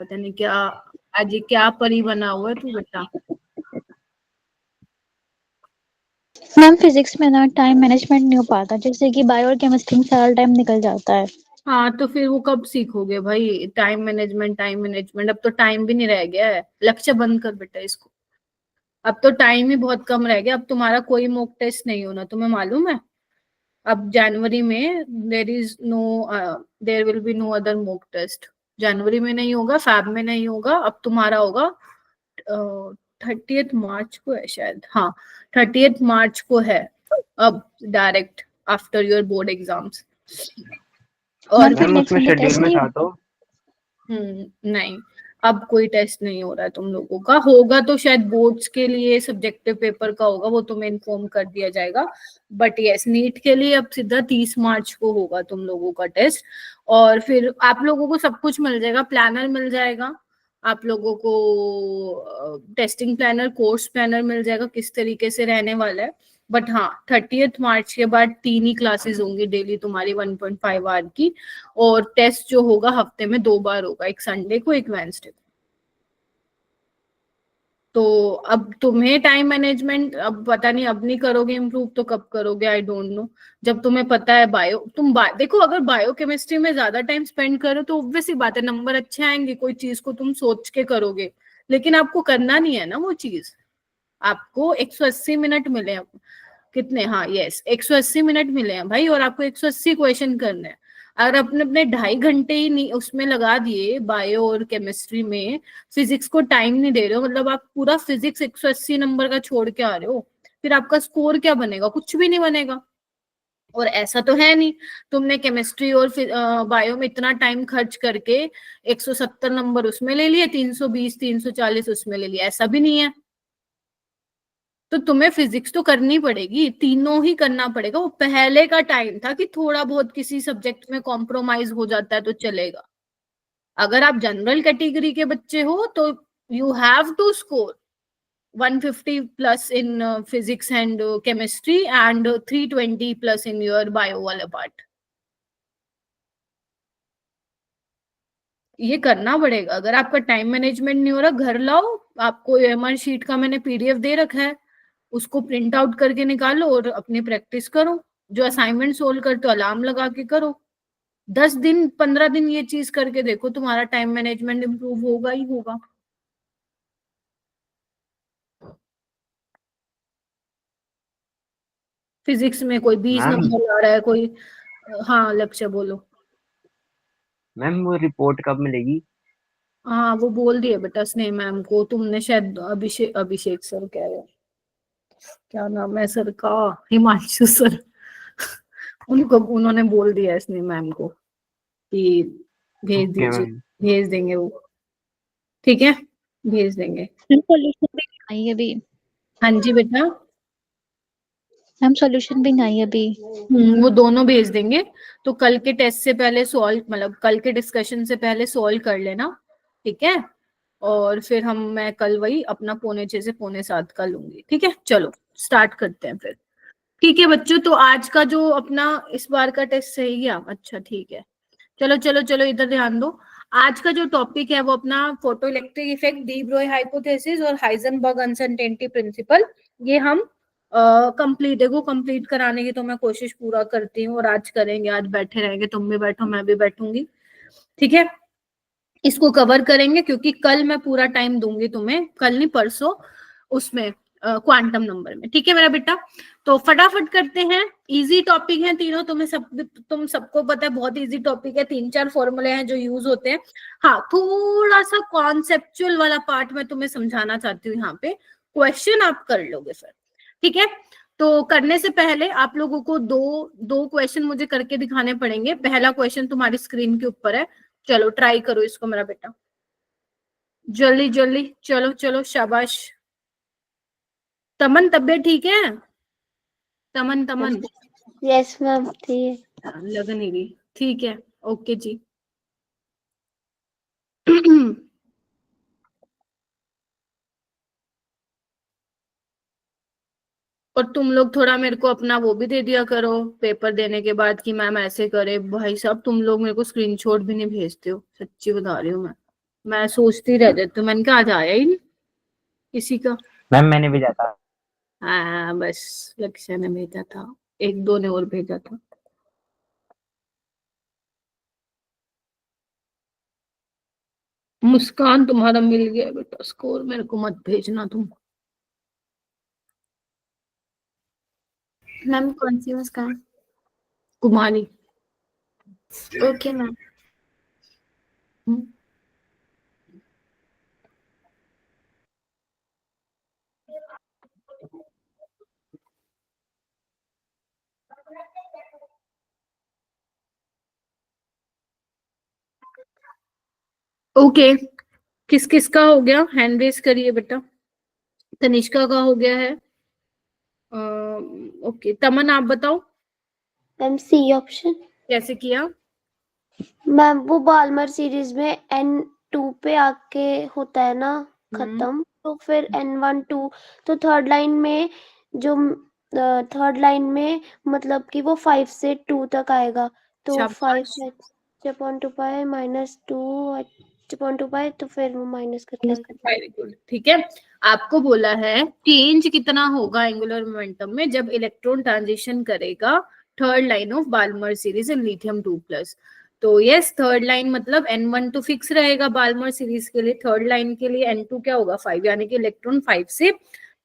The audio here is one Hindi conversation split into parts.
पता नहीं क्या आज ये क्या परी बना हुआ है तू बेटा। मैम फिजिक्स में ना टाइम मैनेजमेंट नहीं हो पाता, जैसे कि बायो और केमिस्ट्री में सारा टाइम निकल जाता है। हाँ तो फिर वो कब सीखोगे भाई टाइम मैनेजमेंट, टाइम मैनेजमेंट। अब तो टाइम भी नहीं रह गया है। लक्ष्य बंद कर बेटा इसको। अब तो टाइम ही बहुत कम रह गया। अब तुम्हारा कोई मॉक टेस्ट नहीं होना, तुम्हें मालूम है। अब जनवरी में there will be no other mock test. जनवरी में नहीं होगा, फैब में नहीं होगा। अब तुम्हारा होगा 30 मार्च को है शायद। हाँ 30 मार्च को है अब, direct after your board exams. और मैम नेक्स्ट उसमें संडे शेड्यूल टेस्ट में नहीं था है? तो नहीं, अब कोई टेस्ट नहीं हो रहा है तुम लोगों का। होगा तो शायद बोर्ड्स के लिए सब्जेक्टिव पेपर का होगा, वो तुम्हें इन्फॉर्म कर दिया जाएगा। बट यस, नीट के लिए अब सीधा 30 मार्च को होगा तुम लोगों का टेस्ट। और फिर आप लोगों को सब कुछ मिल जाएगा, प्लानर मिल जाएगा आप लोगों को, टेस्टिंग प्लानर, कोर्स प्लानर मिल जाएगा किस तरीके से रहने वाला है। बट हाँ 30 मार्च के बाद 3 ही क्लासेस होंगी डेली तुम्हारी 1.5 आवर की। और टेस्ट जो होगा हफ्ते में 2 बार होगा, एक संडे को एक वेंसडे को। तो अब तुम्हें टाइम मैनेजमेंट अब पता नहीं, अब नहीं करोगे इम्प्रूव तो कब करोगे, आई डोंट नो। जब तुम्हें पता है बायो, देखो अगर बायो केमिस्ट्री में ज्यादा टाइम स्पेंड करो तो ऑब्वियस ही बात है नंबर अच्छे आएंगे, कोई चीज को तुम सोच के करोगे। लेकिन आपको करना नहीं है ना वो चीज। आपको 180 मिनट मिले हैं। कितने, हाँ यस 180 मिनट मिले हैं भाई, और आपको 180 क्वेश्चन करने हैं। अगर अपने अपने 2.5 घंटे ही नहीं उसमें लगा दिए बायो और केमिस्ट्री में, फिजिक्स को टाइम नहीं दे रहे हो, मतलब आप पूरा फिजिक्स 180 नंबर का छोड़ के आ रहे हो, फिर आपका स्कोर क्या बनेगा, कुछ भी नहीं बनेगा। और ऐसा तो है नहीं तुमने केमिस्ट्री और बायो में इतना टाइम खर्च करके 170 नंबर उसमें ले लिए, 320 340 उसमें ले लिए, ऐसा भी नहीं है। तो तुम्हें फिजिक्स तो करनी पड़ेगी, तीनों ही करना पड़ेगा। वो पहले का टाइम था कि थोड़ा बहुत किसी सब्जेक्ट में कॉम्प्रोमाइज हो जाता है तो चलेगा। अगर आप जनरल कैटेगरी के बच्चे हो तो you have to score 150 plus in physics and chemistry and 320 plus in your bio वाला पार्ट। ये करना पड़ेगा। अगर आपका टाइम मैनेजमेंट नहीं हो रहा, घर लाओ, आपको एमआर शीट का मैंने पीडीएफ दे रखा है, उसको प्रिंट आउट करके निकालो और अपनी प्रैक्टिस करो। जो असाइनमेंट सोल्व करते हो अलार्म लगा के करो। 10 दिन 15 दिन ये चीज करके देखो, तुम्हारा टाइम मैनेजमेंट इंप्रूव होगा ही होगा। फिजिक्स में कोई 20 मैम नंबर ला रहा है कोई। हाँ लक्ष्य बोलो। मैम वो रिपोर्ट कब मिलेगी? हाँ वो बोल दिए बेटा स्नेह मैम को। तुमने शायद अभिषेक सर कह रहे हो, क्या नाम है सर का, हिमांशु सर। उनको उन्होंने बोल दिया है स्नेह मैम को कि भेज ओके दीजिए, मैम। भेज देंगे वो। ठीक है, भेज देंगे। मैम सॉल्यूशन भी नहीं आई अभी। हाँ जी बेटा। मैम सॉल्यूशन भी नहीं आई अभी। वो दोनों भेज देंगे। तो कल के टेस्ट से पहले सॉल्व, मतलब कल के डिस्कशन से पहले सॉल्व कर लेना, ठीक है। और फिर मैं कल वही अपना 6:45 से 7:45 का लूंगी, ठीक है। चलो स्टार्ट करते हैं फिर। ठीक है बच्चों, तो आज का जो अपना इस बार का टेस्ट सही गया, अच्छा ठीक है। चलो चलो चलो इधर ध्यान दो। आज का जो टॉपिक है वो अपना photo electric effect, de Broglie hypothesis और हाइजेनबर्ग अनसर्टेनिटी प्रिंसिपल। ये हम कंप्लीट है, वो कंप्लीट कराने की तो मैं कोशिश पूरा करती हूँ, और आज करेंगे, आज बैठे रहेंगे, तुम भी बैठो मैं भी बैठूंगी, ठीक है। इसको कवर करेंगे क्योंकि कल मैं पूरा टाइम दूंगी तुम्हें, कल नहीं परसों, उसमें क्वांटम नंबर में, ठीक है मेरा बेटा। तो फटाफट करते हैं। इजी टॉपिक है तीनों, तुम सबको पता है बहुत इजी टॉपिक है। 3-4 फॉर्मूले हैं जो यूज होते हैं। हाँ थोड़ा सा कॉन्सेप्चुअल वाला पार्ट मैं तुम्हें समझाना चाहती हूँ यहाँ पे, क्वेश्चन आप कर लोगे फिर, ठीक है। तो करने से पहले आप लोगों को दो दो क्वेश्चन मुझे करके दिखाने पड़ेंगे। पहला क्वेश्चन तुम्हारी स्क्रीन के ऊपर है, चलो ट्राई करो इसको मेरा बेटा, जल्दी जल्दी, चलो चलो शाबाश। तमन तबीयत ठीक है? तमन तमन यस मैम ठीक है। लग नहीं रही, ठीक है ओके जी। और तुम लोग थोड़ा मेरे को अपना वो भी दे दिया करो पेपर देने के बाद कि मैम ऐसे करे। भाई साहब तुम लोग मेरे को स्क्रीनशॉट भी नहीं भेजते हो, सच्ची बता रही हूँ मैं। मैं सोचती रह जाती हूँ, मैंने कहा आज आया ही नहीं किसी का। मैम मैंने भेजा था। हाँ बस लक्ष्य ने भेजा था, एक दो ने और भेजा था। मुस्कान तुम्हारा मिल गया बेटा स्कोर, मेरे को मत भेजना तुम। मैम कौन सी Muskan? Kumari. Okay ma'am. Okay, किस किस का हो गया? हैंड रेस करिए बेटा। तनिष्का का हो गया है। ओके, तमन आप बताओ मैम सी ऑप्शन। कैसे किया? मैम वो बाल्मर सीरीज में N2 पे आके होता है ना खत्म, तो फिर N1 2, तो थर्ड लाइन में जो थर्ड लाइन में मतलब कि वो 5 से 2 तक आएगा, तो शाबाश। 5h/2 -2h/2 तो फिर वो माइनस करके आएगा। वेरी गुड, ठीक है। आपको बोला है चेंज कितना होगा एंगुलर मोमेंटम में जब इलेक्ट्रॉन ट्रांजिशन करेगा third line of Balmer series in lithium 2+। तो यस, थर्ड लाइन मतलब N1 तो फिक्स रहेगा बाल्मर सीरीज के लिए, थर्ड लाइन के लिए N2 क्या होगा 5, यानी कि इलेक्ट्रॉन 5 से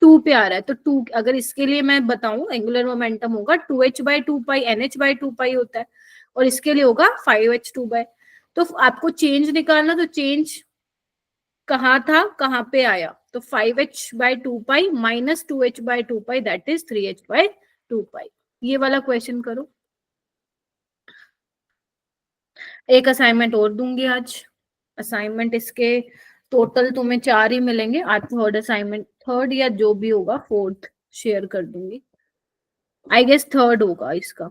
2 पे आ रहा है। तो 2 अगर इसके लिए मैं बताऊं एंगुलर मोमेंटम होगा 2h/2π, NH/2π होता है, और इसके लिए होगा 5h/2। तो आपको चेंज निकालना, तो चेंज कहाँ था कहाँ पे आया, तो 5h/2π - 2h/2π that is 3h/2π। ये वाला क्वेश्चन करो। एक असाइनमेंट और दूंगी आज। असाइनमेंट इसके टोटल तुम्हें 4 ही मिलेंगे आज। थर्ड असाइनमेंट, थर्ड या जो भी होगा फोर्थ शेयर कर दूंगी। आई गेस थर्ड होगा इसका।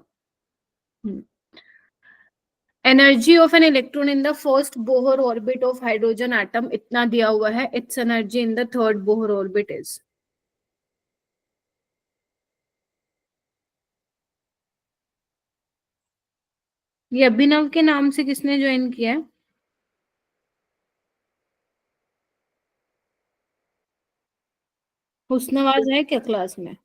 Energy of an electron in the first Bohr orbit of hydrogen atom इतना दिया हुआ है, it's energy in the third Bohr orbit is. ये अभिनव के नाम से किसने ज्वाइन किया है? हुस्नवाज है क्या क्लास में?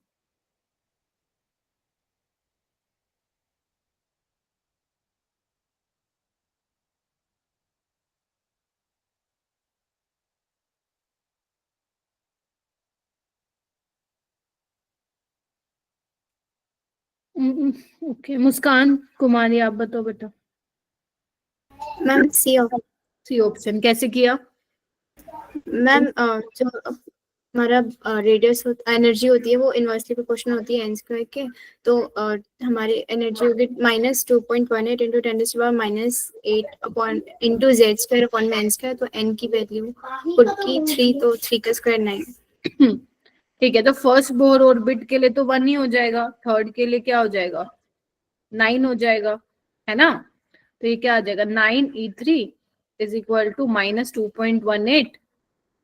ओके, मुस्कान कुमारी आप बताओ बेटा। Ma'am C option. C option कैसे किया? मैम जो हमारा रेडियस एनर्जी होती है वो इनवर्सली प्रोपोर्शनल होती है n² के, तो हमारी एनर्जी होगी -2.18 × 10⁻⁻8 इंटू z² तो n की वैल्यू पुट की 3, तो 3 का स्क्वायर 9। ठीक है, तो फर्स्ट बोहर ऑर्बिट के लिए तो 1 ही हो जाएगा, थर्ड के लिए क्या हो जाएगा 9 हो जाएगा, है ना? तो ये क्या आ जाएगा 9e3 is equal to -2.18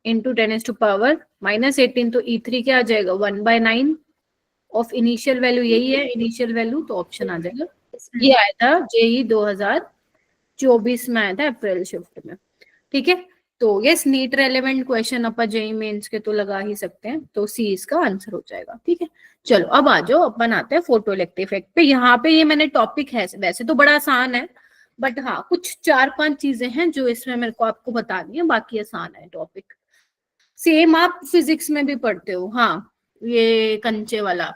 into 10⁻⁻18, तो E3 क्या आ जाएगा 1/9 ऑफ इनिशियल वैल्यू, यही है इनिशियल वैल्यू, तो ऑप्शन आ जाएगा। ये आया था जेई 2024 में, आया था अप्रैल शिफ्ट में। ठीक है, तो यस नीट रेलेवेंट क्वेश्चन अपन जेई मेंस के तो लगा ही सकते हैं, तो सी इसका आंसर हो जाएगा। ठीक है, चलो अब आ जाओ, अपन आते हैं फोटो इलेक्ट्रिक इफेक्ट पे। यहाँ पे ये मैंने टॉपिक है, वैसे तो बड़ा आसान है, बट हाँ कुछ 4-5 चीजें हैं जो इसमें मेरे को आपको बतानी है, बाकी आसान है टॉपिक। सेम आप फिजिक्स में भी पढ़ते हो, हाँ ये कंचे वाला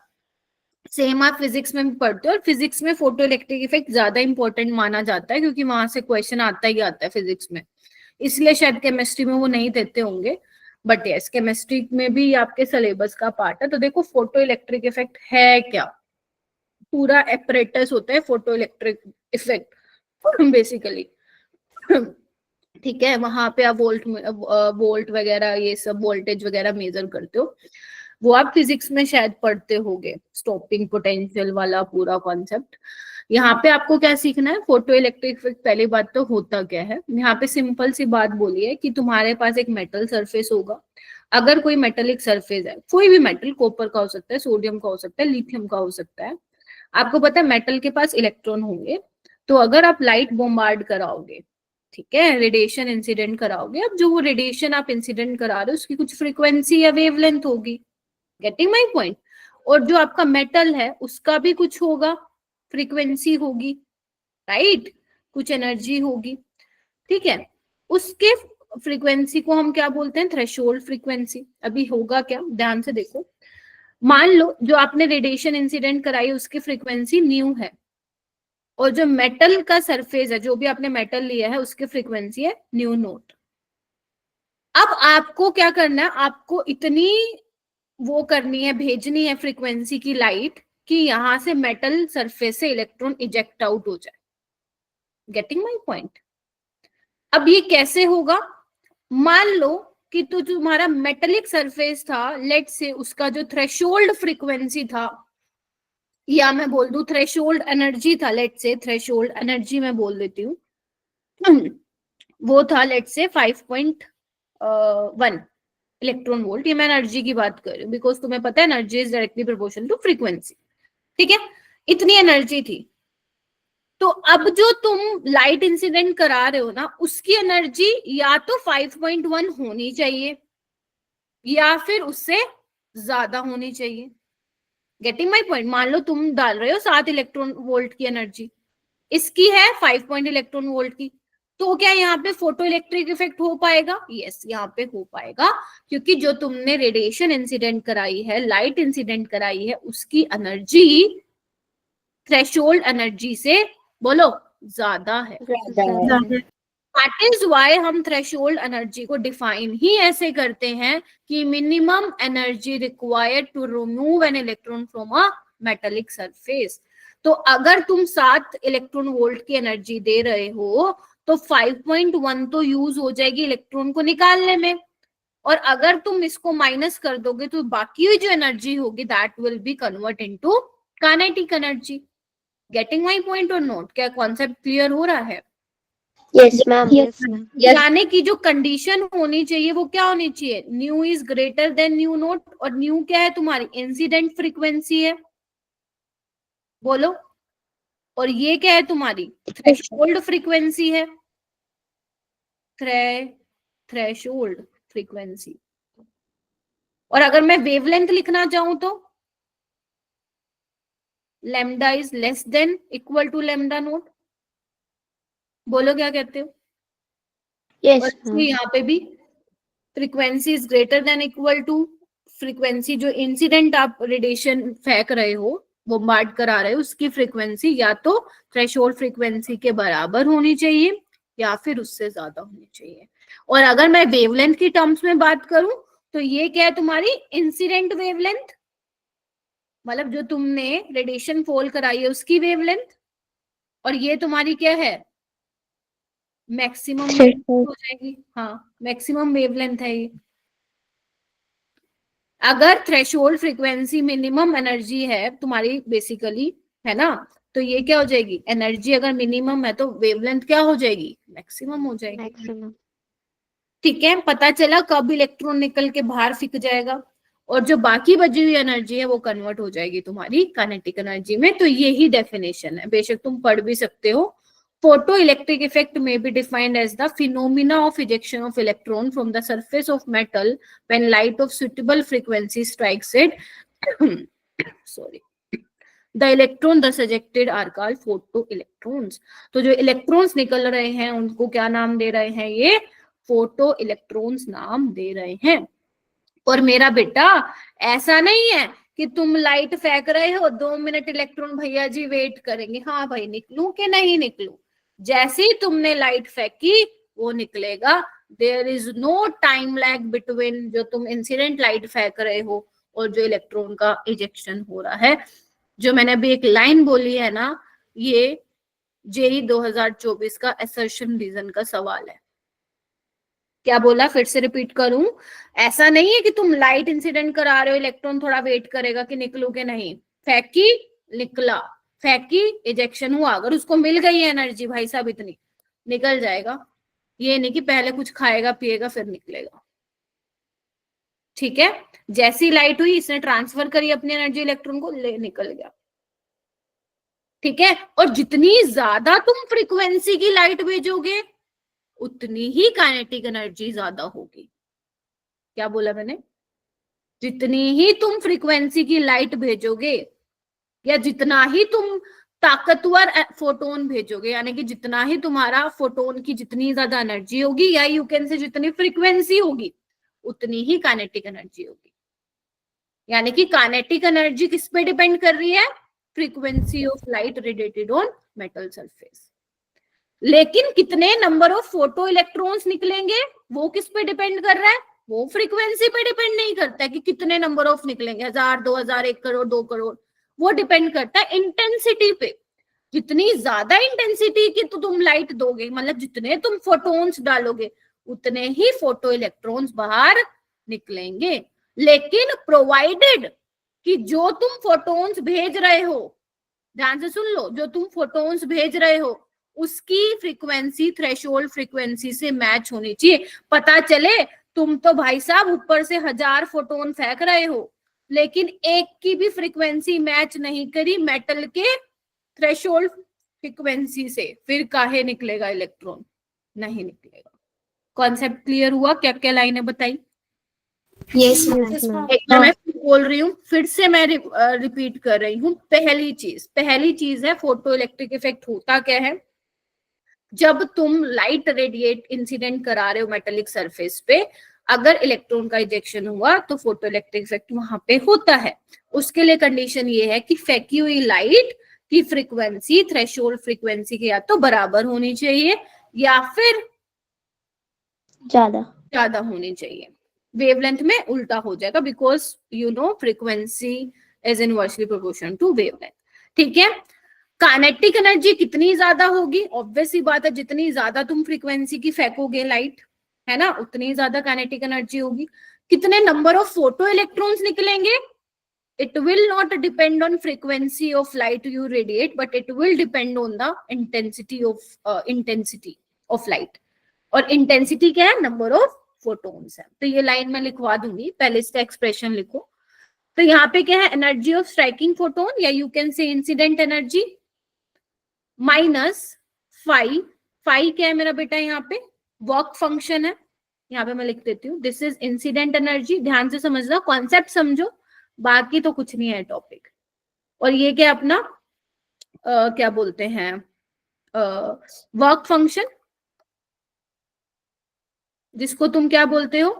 सेम आप फिजिक्स में भी पढ़ते हो, और फिजिक्स में फोटो इलेक्ट्रिक इफेक्ट ज्यादा इंपॉर्टेंट माना जाता है क्योंकि वहां से क्वेश्चन आता ही आता है फिजिक्स में, इसलिए शायद केमिस्ट्री में वो नहीं देते होंगे, बट यस केमिस्ट्री में भी आपके सिलेबस का पार्ट है। तो देखो फोटो इलेक्ट्रिक इफेक्ट है क्या, पूरा एपरेटस होता है फोटो इलेक्ट्रिक इफेक्ट बेसिकली। ठीक है, वहां पे आप वोल्ट वगैरह ये सब वोल्टेज वगैरह मेजर करते हो, वो आप फिजिक्स में शायद पढ़ते होगे, स्टॉपिंग पोटेंशियल वाला पूरा कॉन्सेप्ट। यहाँ पे आपको क्या सीखना है, फोटो इलेक्ट्रिक इफेक्ट। पहली बात तो होता क्या है, यहाँ पे सिंपल सी बात बोली है कि तुम्हारे पास एक मेटल सरफेस होगा, अगर कोई मेटेलिक सरफेस है, कोई भी मेटल, कॉपर का हो सकता है, सोडियम का हो सकता है, लिथियम का हो सकता है, आपको पता है मेटल के पास इलेक्ट्रॉन होंगे, तो अगर आप लाइट बॉम्बार्ड कराओगे ठीक है, रेडिएशन इंसिडेंट कराओगे। अब जो वो रेडिएशन आप इंसिडेंट करा रहे हो उसकी कुछ फ्रीक्वेंसी या वेवलेंथ होगी, गेटिंग माय पॉइंट। और जो आपका मेटल है उसका भी कुछ होगा, फ्रीक्वेंसी होगी, राइट, कुछ एनर्जी होगी, ठीक है। उसके फ्रीक्वेंसी को हम क्या बोलते हैं, थ्रेशोल्ड फ्रीक्वेंसी। अभी होगा क्या, ध्यान से देखो, मान लो जो आपने रेडिएशन इंसिडेंट कराई उसकी फ्रीक्वेंसी न्यू है, और जो मेटल का सरफेस है, जो भी आपने मेटल लिया है उसकी फ्रीक्वेंसी है न्यू नोट। अब आपको क्या करना है, आपको इतनी वो करनी है, भेजनी है फ्रीक्वेंसी की लाइट कि यहां से मेटल सरफेस से इलेक्ट्रॉन इजेक्ट आउट हो जाए, गेटिंग माय पॉइंट। अब ये कैसे होगा, मान लो कि तो तुम्हारा मेटेलिक सरफेस था, लेट से उसका जो थ्रेशोल्ड फ्रीक्वेंसी था, या मैं बोल दूं थ्रेशोल्ड एनर्जी था, लेट से थ्रेशोल्ड एनर्जी मैं बोल देती हूँ, वो था लेट से 5.1 इलेक्ट्रॉन वोल्ट। ये मैं एनर्जी की बात कर रही हूँ, बिकॉज तुम्हें पता है energy is directly proportional to frequency, ठीक है। इतनी एनर्जी थी, तो अब जो तुम लाइट इंसिडेंट करा रहे हो ना, उसकी एनर्जी या तो 5.1 होनी चाहिए या फिर उससे ज्यादा होनी चाहिए, गेटिंग माय पॉइंट। मान लो तुम डाल रहे हो 7 इलेक्ट्रॉन वोल्ट की एनर्जी, इसकी है 5 पॉइंट इलेक्ट्रॉन वोल्ट की, तो क्या यहाँ पे फोटो इलेक्ट्रिक इफेक्ट हो पाएगा? यस, यहाँ पे हो पाएगा, क्योंकि जो तुमने रेडिएशन इंसिडेंट कराई है, लाइट इंसिडेंट कराई है, उसकी एनर्जी थ्रेशोल्ड एनर्जी से बोलो ज्यादा है। दैट इज वाई हम थ्रेशोल्ड एनर्जी को डिफाइन ही ऐसे करते हैं कि minimum energy required to remove an electron from a metallic surface. तो अगर तुम 7 इलेक्ट्रॉन वोल्ट की एनर्जी दे रहे हो तो 5.1 तो यूज हो जाएगी इलेक्ट्रॉन को निकालने में, और अगर तुम इसको माइनस कर दोगे तो बाकी हुई जो एनर्जी होगी that will be convert into kinetic energy. Getting my point और नोट? क्या कॉन्सेप्ट क्लियर हो रहा है? Yes ma'am. Yes ma'am. यानी कि जो कंडीशन होनी चाहिए वो क्या होनी चाहिए, new is greater then new note, और न्यू क्या है तुम्हारी इंसिडेंट फ्रीक्वेंसी है, बोलो, और ये क्या है तुम्हारी थ्रेशोल्ड फ्रीक्वेंसी है, थ्रेशोल्ड फ्रीक्वेंसी। और अगर मैं वेवलेंथ लिखना चाहूं तो lambda is less than equal to lambda naught, बोलो क्या कहते हो? यस और यहाँ पे भी frequency is greater than equal to frequency, जो इंसिडेंट आप रेडिएशन फेंक रहे हो, बोम्बार्ड करा रहे हो, उसकी फ्रीक्वेंसी या तो थ्रेशोल्ड फ्रीक्वेंसी के बराबर होनी चाहिए या फिर उससे ज्यादा होनी चाहिए। और अगर मैं वेवलेंथ की टर्म्स में बात करूं तो ये क्या है तुम्हारी इंसिडेंट वेवलेंथ, मतलब जो तुमने रेडिएशन फॉल कराई है उसकी वेवलेंथ, और ये तुम्हारी क्या है मैक्सिमम हो जाएगी, हाँ मैक्सिमम वेवलेंथ है ये। अगर थ्रेशोल्ड फ्रीक्वेंसी मिनिमम एनर्जी है तुम्हारी बेसिकली, है ना, तो ये क्या हो जाएगी, एनर्जी अगर मिनिमम है तो वेवलेंथ क्या हो जाएगी, मैक्सिमम हो जाएगी। मैक्सिमम। ठीक है, पता चला कब इलेक्ट्रॉन निकल के बाहर फेंक जाएगा, और जो बाकी बची हुई एनर्जी है वो कन्वर्ट हो जाएगी तुम्हारी काइनेटिक एनर्जी में। तो यही डेफिनेशन है, बेशक तुम पढ़ भी सकते हो। Photoelectric effect may be defined as the phenomena of ejection of electron from the surface of metal when light of suitable frequency strikes it. Sorry. The electron thus ejected are called photoelectrons. तो जो इलेक्ट्रॉन्स निकल रहे हैं उनको क्या नाम दे रहे हैं, ये फोटो इलेक्ट्रॉन्स नाम दे रहे हैं। और मेरा बेटा ऐसा नहीं है कि तुम लाइट फेंक रहे हो 2 मिनट इलेक्ट्रॉन भैया जी वेट करेंगे, हाँ भाई निकलूं कि नहीं निकलूं, जैसे ही तुमने लाइट फेंकी वो निकलेगा। There is no time lag between जो तुम इंसिडेंट लाइट फेंक रहे हो और जो इलेक्ट्रॉन का इजेक्शन हो रहा है। जो मैंने अभी एक लाइन बोली है ना, ये जेई 2024 का असर्शन रीजन का सवाल है। क्या बोला, फिर से रिपीट करूं, ऐसा नहीं है कि तुम लाइट इंसिडेंट करा रहे हो, इलेक्ट्रॉन थोड़ा वेट करेगा कि निकलू के नहीं, फेंकी निकला, फेंकी इजेक्शन हुआ, अगर उसको मिल गई है एनर्जी भाई साहब इतनी, निकल जाएगा। ये नहीं कि पहले कुछ खाएगा पिएगा फिर निकलेगा, ठीक है। जैसी लाइट हुई इसने ट्रांसफर करी अपनी एनर्जी इलेक्ट्रॉन को, ले निकल गया, ठीक है। और जितनी ज्यादा तुम फ्रीक्वेंसी की लाइट भेजोगे उतनी ही काइनेटिक एनर्जी ज्यादा होगी। क्या बोला मैंने? जितनी ही तुम फ्रीक्वेंसी की लाइट भेजोगे या जितना ही तुम ताकतवर फोटोन भेजोगे, यानी कि जितना ही तुम्हारा फोटोन की जितनी ज्यादा एनर्जी होगी, या यू कैन से जितनी फ्रीक्वेंसी होगी, उतनी ही काइनेटिक एनर्जी होगी। यानी कि काइनेटिक एनर्जी किस पे डिपेंड कर रही है? Frequency of light radiated on metal surface. लेकिन कितने नंबर ऑफ फोटो इलेक्ट्रॉन्स निकलेंगे वो किस पे डिपेंड कर रहा है? वो फ्रीक्वेंसी पे डिपेंड नहीं करता है कि कितने नंबर ऑफ निकलेंगे, 1000, 2000, 1 करोड़, 2 करोड़। वो डिपेंड करता है इंटेंसिटी पे। जितनी ज्यादा इंटेंसिटी की तो तुम लाइट दोगे, मतलब जितने तुम फोटोन्स डालोगे, उतने ही फोटो इलेक्ट्रॉन्स बाहर निकलेंगे। लेकिन प्रोवाइडेड कि जो तुम फोटोन्स भेज रहे हो, ध्यान से सुन लो, जो तुम फोटोन्स भेज रहे हो उसकी फ्रीक्वेंसी थ्रेशोल्ड फ्रीक्वेंसी से मैच होनी चाहिए। पता चले तुम तो भाई साहब ऊपर से 1000 फोटोन फेंक रहे हो, लेकिन एक की भी फ्रीक्वेंसी मैच नहीं करी मेटल के थ्रेशोल्ड फ्रीक्वेंसी से, फिर काहे निकलेगा इलेक्ट्रॉन? नहीं निकलेगा। कॉन्सेप्ट क्लियर हुआ? क्या क्या लाइनें बताई? यस एक बार मैं बोल रही हूँ, फिर से मैं रिपीट कर रही हूँ। पहली चीज है फोटो इलेक्ट्रिक इफेक्ट होता क्या है? जब तुम लाइट रेडिएट इंसिडेंट करा रहे हो मेटेलिक सरफेस पे, अगर इलेक्ट्रॉन का इजेक्शन हुआ तो फोटो इलेक्ट्रिक इफेक्ट वहां पे होता है। उसके लिए कंडीशन ये है कि फेंकी हुई लाइट की फ्रीक्वेंसी थ्रेशोल्ड फ्रीक्वेंसी के या तो बराबर होनी चाहिए या फिर ज्यादा होनी चाहिए। वेवलेंथ में उल्टा हो जाएगा, because you know frequency is inversely proportional to wavelength. ठीक है। काइनेटिक एनर्जी कितनी ज्यादा होगी? ऑब्वियस सी बात है, जितनी ज्यादा तुम फ्रीक्वेंसी की फेंकोगे लाइट, है ना, उतनी ज्यादा काइनेटिक एनर्जी होगी। कितने नंबर ऑफ फोटो इलेक्ट्रॉन्स निकलेंगे? It will not depend on frequency of light you radiate, but it will depend on the intensity of light. और intensity क्या है? Number of photons है। तो ये लाइन मैं लिखवा दूंगी, पहले इसका एक्सप्रेशन लिखो। तो यहाँ पे क्या है? एनर्जी ऑफ स्ट्राइकिंग फोटोन, या you can say incident energy, minus phi क्या है मेरा बेटा? यहाँ पे वर्क फंक्शन है, यहाँ पे मैं लिख देती हूँ, दिस इज इंसिडेंट एनर्जी। ध्यान से समझना, कॉन्सेप्ट समझो, बाकी तो कुछ नहीं है टॉपिक। और ये क्या अपना क्या बोलते हैं, वर्क फंक्शन, जिसको तुम क्या बोलते हो?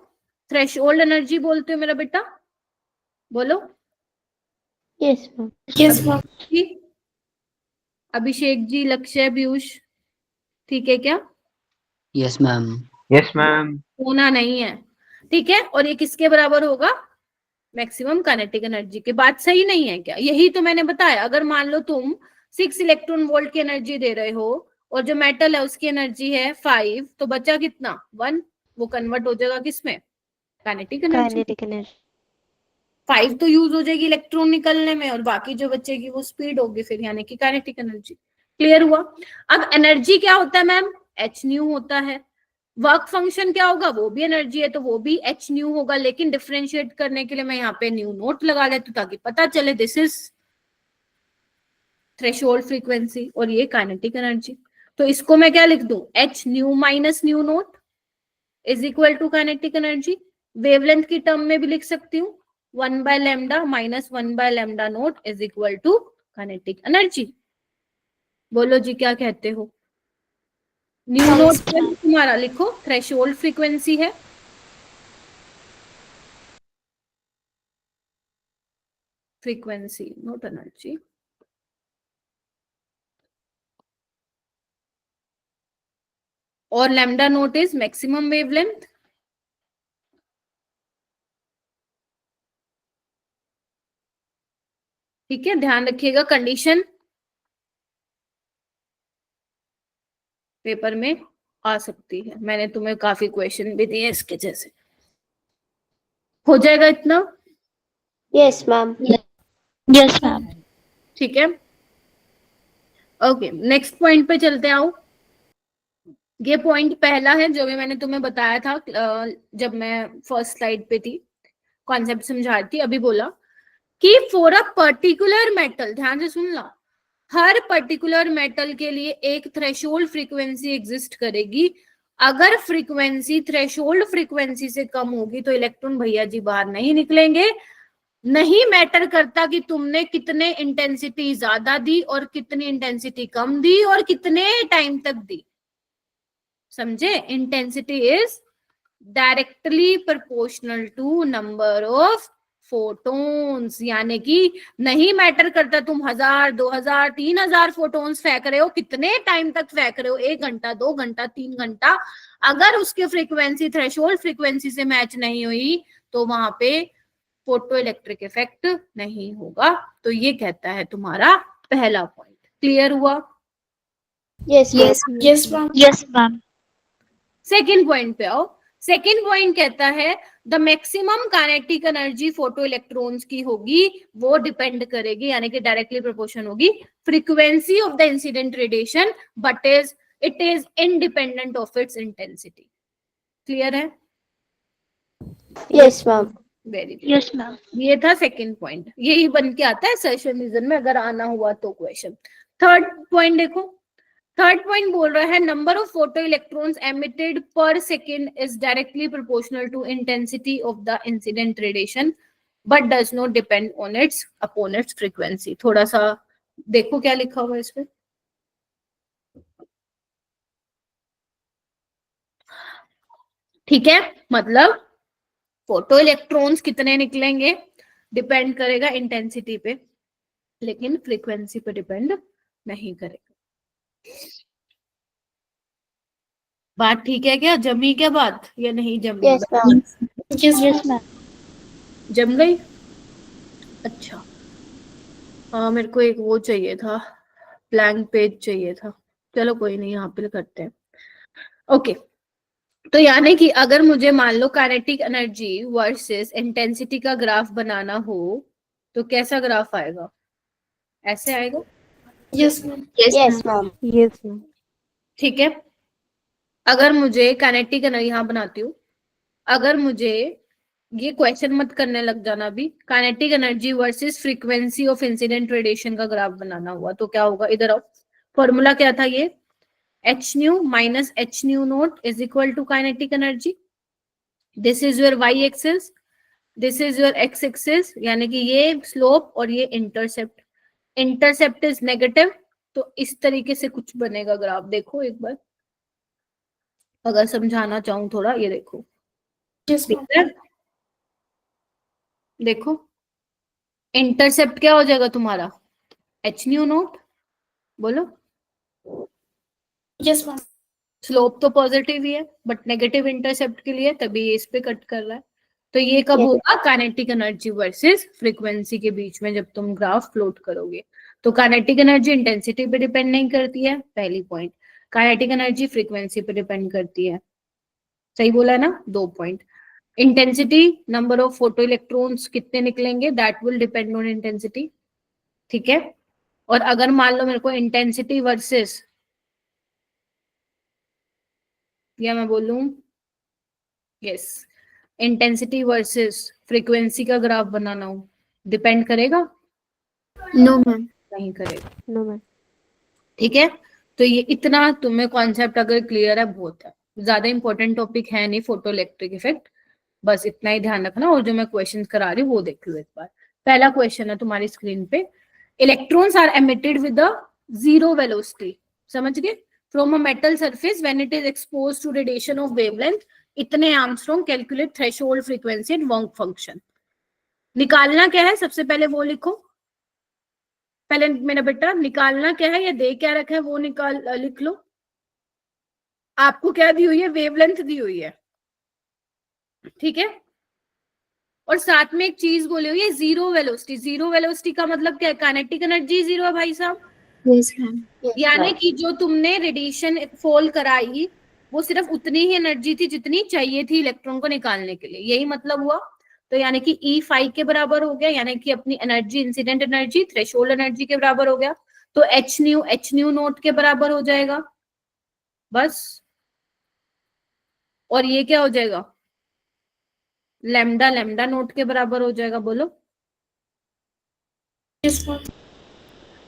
थ्रेशोल्ड एनर्जी बोलते हो मेरा बेटा, बोलो। Yes ma'am. अभिषेक जी, लक्ष्य, पीयूष, ठीक है क्या? Yes ma'am. होना नहीं है, ठीक है। और ये किसके बराबर होगा? मैक्सिमम काइनेटिक एनर्जी के। बात सही नहीं है क्या? यही तो मैंने बताया। अगर मान लो तुम 6 इलेक्ट्रॉन वोल्ट की एनर्जी दे रहे हो और जो मेटल है उसकी एनर्जी है 5, तो बचा कितना? 1। वो कन्वर्ट हो जाएगा किसमें? Kinetic energy. 5 तो यूज हो जाएगी इलेक्ट्रॉन निकलने में, और बाकी जो बचेगी वो स्पीड होगी फिर, यानी कि काइनेटिक एनर्जी। क्लियर हुआ? अब एनर्जी क्या होता है मैम? एच न्यू होता है। वर्क फंक्शन क्या होगा? वो भी एनर्जी है, तो वो भी एच न्यू होगा। लेकिन डिफरेंशिएट करने के लिए मैं यहाँ पे न्यू नोट लगा लेती हूँ ताकि पता चले दिस इज थ्रेशोल्ड फ्रीक्वेंसी और ये काइनेटिक एनर्जी। तो इसको मैं क्या लिख दूं? H nu minus nu naught is equal to kinetic energy. Wavelength की टर्म में भी लिख सकती हूँ, 1 bye lambda minus 1 bye lambda naught is equal to kinetic energy. बोलो जी, क्या कहते हो? न्यू नोट तुम्हारा लिखो, थ्रेशोल्ड फ्रीक्वेंसी है, फ्रीक्वेंसी नोट एनर्जी। और lambda naught is maximum wavelength. ठीक है, ध्यान रखिएगा, कंडीशन पेपर में आ सकती है। मैंने तुम्हें काफी क्वेश्चन भी दिए इसके जैसे। हो जाएगा इतना? Yes ma'am. Yes ma'am. ठीक है, ओके, नेक्स्ट पॉइंट पे चलते आओ। ये पॉइंट पहला है जो भी मैंने तुम्हें बताया था जब मैं फर्स्ट स्लाइड पे थी, कॉन्सेप्ट समझा रही थी। अभी बोला कि फॉर अ पर्टिकुलर मेटल, ध्यान से सुन लो, हर पर्टिकुलर मेटल के लिए एक थ्रेशोल्ड फ्रीक्वेंसी एग्जिस्ट करेगी अगर फ्रीक्वेंसी थ्रेशोल्ड फ्रीक्वेंसी से कम होगी तो इलेक्ट्रॉन भैया जी बाहर नहीं निकलेंगे। नहीं मैटर करता कि तुमने कितने इंटेंसिटी ज्यादा दी और कितनी इंटेंसिटी कम दी और कितने टाइम तक दी, समझे? Intensity is directly proportional to number of photons, यानी कि नहीं मैटर करता तुम 1000, 2000, 3000 फोटोन्स फेंक रहे हो, कितने टाइम तक फेंक रहे हो, 1 घंटा, 2 घंटा, 3 घंटा, अगर उसके फ्रीक्वेंसी थ्रेशोल्ड फ्रीक्वेंसी से मैच नहीं हुई तो वहां पे फोटो इलेक्ट्रिक इफेक्ट नहीं होगा। तो ये कहता है तुम्हारा पहला पॉइंट। क्लियर हुआ? Yes yes ma'am. Yes ma'am. Second point पे आओ। सेकेंड पॉइंट कहता है the maximum kinetic energy photo electrons की होगी वो डिपेंड करेगी, यानी कि डायरेक्टली प्रोपोर्शन होगी frequency of the incident radiation, but it is independent of its intensity. Clear है? Yes ma'am. Very good. Yes ma'am. ये था सेकंड पॉइंट, यही बन के आता है सेशन रीजन में अगर आना हुआ तो क्वेश्चन। थर्ड पॉइंट देखो, थर्ड पॉइंट बोल रहा है number of photo electrons emitted per second is directly proportional to intensity of the incident radiation but does not depend on its upon its frequency. थोड़ा सा देखो क्या लिखा हुआ है इसमें। ठीक है, मतलब फोटो इलेक्ट्रॉन्स कितने निकलेंगे डिपेंड करेगा इंटेंसिटी पे, लेकिन फ्रीक्वेंसी पे डिपेंड नहीं करेगा। बात ठीक है क्या? जमी क्या बात या नहीं जमी? Yes ma'am. Yes ma'am. जम गई? अच्छा, हाँ मेरे को एक वो चाहिए था, ब्लैंक पेज चाहिए था। चलो कोई नहीं, यहाँ पे करते हैं। ओके, तो यानी कि अगर मुझे मान लो काइनेटिक एनर्जी वर्सेस इंटेंसिटी का ग्राफ बनाना हो तो कैसा ग्राफ आएगा? ऐसे आएगा। Yes ma'am. Yes ma'am. Yes ma'am. ठीक है, अगर मुझे काइनेटिक एनर्जी यहाँ बनाती हूँ, अगर मुझे ये क्वेश्चन मत करने लग जाना अभी, kinetic energy versus frequency of incident radiation का ग्राफ बनाना हुआ तो क्या होगा? इधर आओ, फॉर्मूला क्या था ये? h nu minus h nu naught is equal to kinetic energy. This is your y axis, this is your x axis, यानी कि ये स्लोप और ये इंटरसेप्ट। इंटरसेप्ट इज नेगेटिव, तो इस तरीके से कुछ बनेगा ग्राफ। देखो एक बार, अगर समझाना चाहूं थोड़ा, ये देखो। देखो इंटरसेप्ट क्या हो जाएगा तुम्हारा? h nu naught, बोलो। Yes ma'am. स्लोप तो पॉजिटिव ही है बट नेगेटिव इंटरसेप्ट के लिए, तभी ये इस पे कट कर रहा है। तो ये कब होगा? काइनेटिक एनर्जी वर्सेस फ्रीक्वेंसी के बीच में जब तुम ग्राफ प्लॉट करोगे। तो काइनेटिक एनर्जी इंटेंसिटी पे डिपेंड नहीं करती है, पहली पॉइंट। काइनेटिक एनर्जी फ्रीक्वेंसी पे डिपेंड करती है, सही बोला है ना? 2 point. Intensity, number of photo electrons कितने निकलेंगे, that will depend on intensity. ठीक है, और अगर मान लो मेरे को इंटेंसिटी वर्सेस, या मैं बोलूं यस, इंटेंसिटी वर्सेस फ्रीक्वेंसी का ग्राफ बनाना हो, डिपेंड करेगा? No ma'am. नहीं करेगा। No ma'am. ठीक है, तो ये इतना तुम्हें कॉन्सेप्ट अगर क्लियर है बहुत है, ज्यादा इंपॉर्टेंट टॉपिक है नहीं फोटो इलेक्ट्रिक इफेक्ट, बस इतना ही ध्यान रखना। और जो मैं क्वेश्चन करा रही हूँ वो देख लो एक बार। पहला क्वेश्चन है तुम्हारी स्क्रीन पे, electrons are emitted with the zero velocity, समझ गए? From a metal surface when it is exposed to radiation of wavelength इतने angstrom, calculate threshold frequency and work function. निकालना क्या है सबसे पहले वो लिखो। पहले मेरा बेटा निकालना क्या है, या दे क्या रखा है वो लिख लो। आपको क्या दी हुई है? वेवलेंथ दी हुई है, ठीक है। और साथ में एक चीज बोली हुई है जीरो वेलोसिटी। जीरो वेलोसिटी का मतलब क्या है? काइनेटिक एनर्जी जीरो है भाई साहब। Yes ma'am. यानी कि जो तुमने रेडिएशन फॉल कराई वो सिर्फ उतनी ही एनर्जी थी जितनी चाहिए थी इलेक्ट्रॉन को निकालने के लिए, यही मतलब हुआ। तो यानी कि E5 के बराबर हो गया, यानी कि अपनी energy, incident energy threshold energy के बराबर हो गया। तो h न्यू नोट के बराबर हो जाएगा बस। और ये क्या हो जाएगा? लैम्डा नोट के बराबर हो जाएगा, बोलो। Yes ma'am.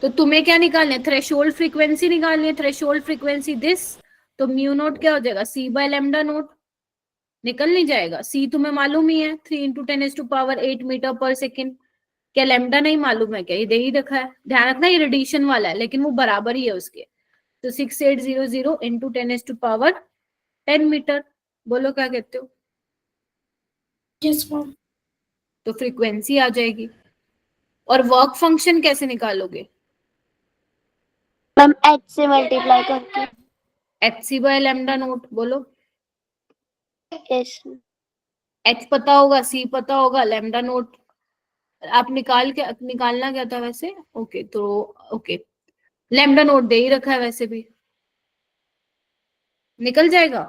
तो तुम्हें क्या निकालना है? थ्रेशोल्ड फ्रीक्वेंसी निकालनी है। थ्रेशोल्ड फ्रीक्वेंसी दिस, तो म्यू नोट क्या हो जाएगा, सी बाय लैम्डा नोट, निकल नहीं जाएगा। सी तुम्हें मालूम ही है 3 × 10⁸ मीटर पर सेकेंड। क्या लैम्डा नहीं मालूम है क्या, ये दे ही रखा है, ध्यान रखना ये रेडिएशन वाला है लेकिन वो बराबर ही है उसके। तो 6800 × 10⁻10 मीटर। बोलो क्या कहते हो। Yes ma'am. तो फ्रीक्वेंसी आ जाएगी। और वर्क फंक्शन कैसे निकालोगे, मैम एच से मल्टीप्लाई करके। H C by lambda naught. बोलो, यस एच पता होगा, सी पता होगा, लैम्डा नोट आप निकालना क्या था वैसे। ओके तो ओके, लैम्डा नोट दे ही रखा है वैसे भी, निकल जाएगा।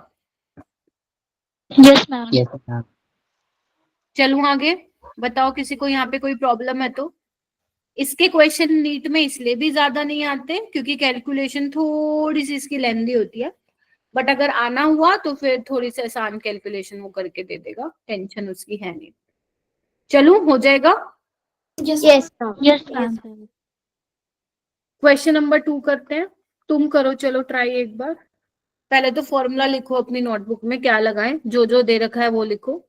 Yes ma'am. Yes ma'am. चलूं आगे, बताओ किसी को यहाँ पे कोई प्रॉब्लम है तो। इसके क्वेश्चन नीट में इसलिए भी ज्यादा नहीं आते क्योंकि कैलकुलेशन थोड़ी सी इसकी लेंदी होती है, बट अगर आना हुआ तो फिर थोड़ी सी आसान कैलकुलेशन वो करके दे देगा, टेंशन उसकी है नहीं। चलूं, हो जाएगा। Yes yes ma'am. Question number 2 करते हैं, तुम करो, चलो ट्राई एक बार। पहले तो फॉर्मूला लिखो अपनी नोटबुक में, क्या लगाएं, जो जो दे रखा है वो लिखो।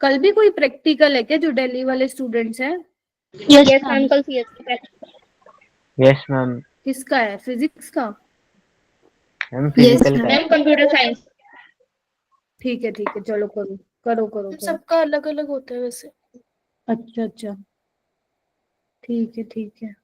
कल भी कोई प्रैक्टिकल है क्या जो दिल्ली वाले स्टूडेंट्स हैं। Yes ma'am. कल यस मैम। किसका है, फिजिक्स का। मैम यस फिजिकल का है। मैम। Computer science. ठीक है चलो करो करो करो करो। सबका अलग अलग होता है वैसे। अच्छा अच्छा, ठीक है।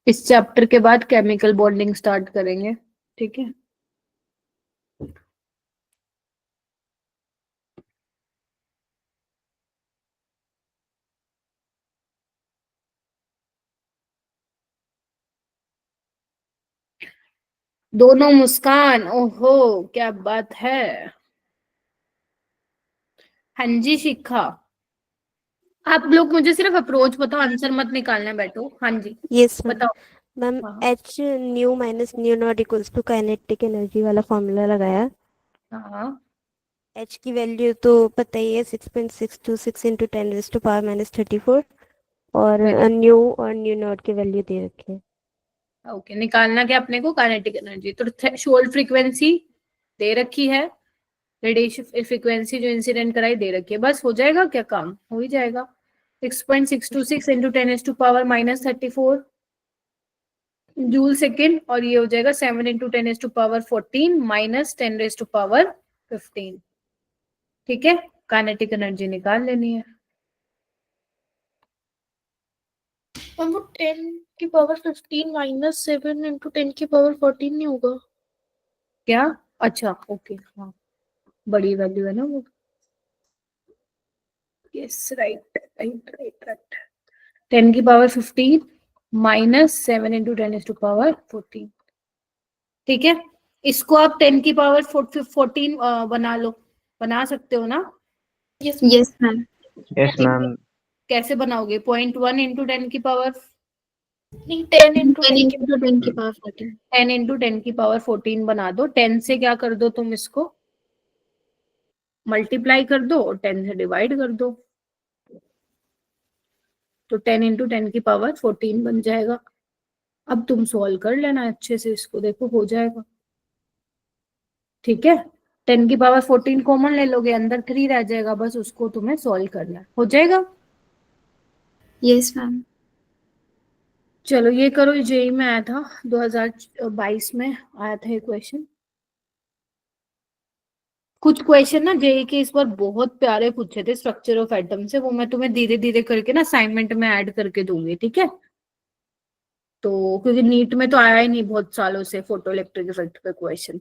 इस चैप्टर के बाद केमिकल बॉन्डिंग स्टार्ट करेंगे, ठीक है। दोनों मुस्कान, ओहो क्या बात है। हाँ जी शिखा, आप लोग मुझे सिर्फ अप्रोच बताओ, आंसर मत निकालने बैठो। हाँ जी यस मैम। बताओ। मैम हाँ H nu minus nu naught equals to kinetic energy वाला फॉर्मूला लगाया। हाँ एच की वैल्यू तो पता ही है 6.626 इंटू 10⁻⁻34 और वेरी न्यू और न्यू नॉट की वैल्यू दे रखी है। ओके, निकालना क्या अपने को, काइनेटिक एनर्जी। तो थ्रेशोल्ड फ्रीक्वेंसी दे रखी है, रेडिएशन फ्रीक्वेंसी जो इंसिडेंट कराई दे रखी है, बस हो जाएगा क्या, काम हो ही जाएगा। 6.626 इंटू 10⁻⁻34 जूल सेकेंड, और ये हो जाएगा 7 × 10⁻14 माइनस 10⁻15। ठीक है, काइनेटिक एनर्जी निकाल लेनी है। मैम वो 10⁻15 माइनस 7 × 10⁻14 नहीं होगा क्या, अच्छा ओके, हाँ बड़ी वैल्यू है ना वो। Yes right right right right, 10⁻15 minus 7 × 10⁻14। ठीक है, इसको आप 10⁻14 बना लो, बना सकते हो ना। Yes ma'am. Yes ma'am. कैसे बनाओगे, 0.1 इंटू 10⁻, नहीं 10 × 10 10 इंटू 10⁻14। 10 × 10⁻14 बना दो। 10 से क्या कर दो तुम, इसको मल्टीप्लाई कर दो और 10 से डिवाइड कर दो, तो 10 × 10⁻14 बन जाएगा। अब तुम सॉल्व कर लेना अच्छे से इसको, देखो हो जाएगा। ठीक है, 10⁻14 कॉमन ले लोगे, अंदर 3 रह जाएगा, बस उसको तुम्हें सॉल्व करना है, हो जाएगा। Yes ma'am. चलो ये करो, जेई में आया था 2022 में आया था ये क्वेश्चन। कुछ क्वेश्चन ना जेई के इस बार बहुत प्यारे पूछे थे स्ट्रक्चर ऑफ एटम से, वो मैं तुम्हें धीरे धीरे करके ना असाइनमेंट में ऐड करके दूंगी, ठीक है। तो क्योंकि नीट में तो आया ही नहीं बहुत सालों से फोटो इलेक्ट्रिक इफेक्ट का question.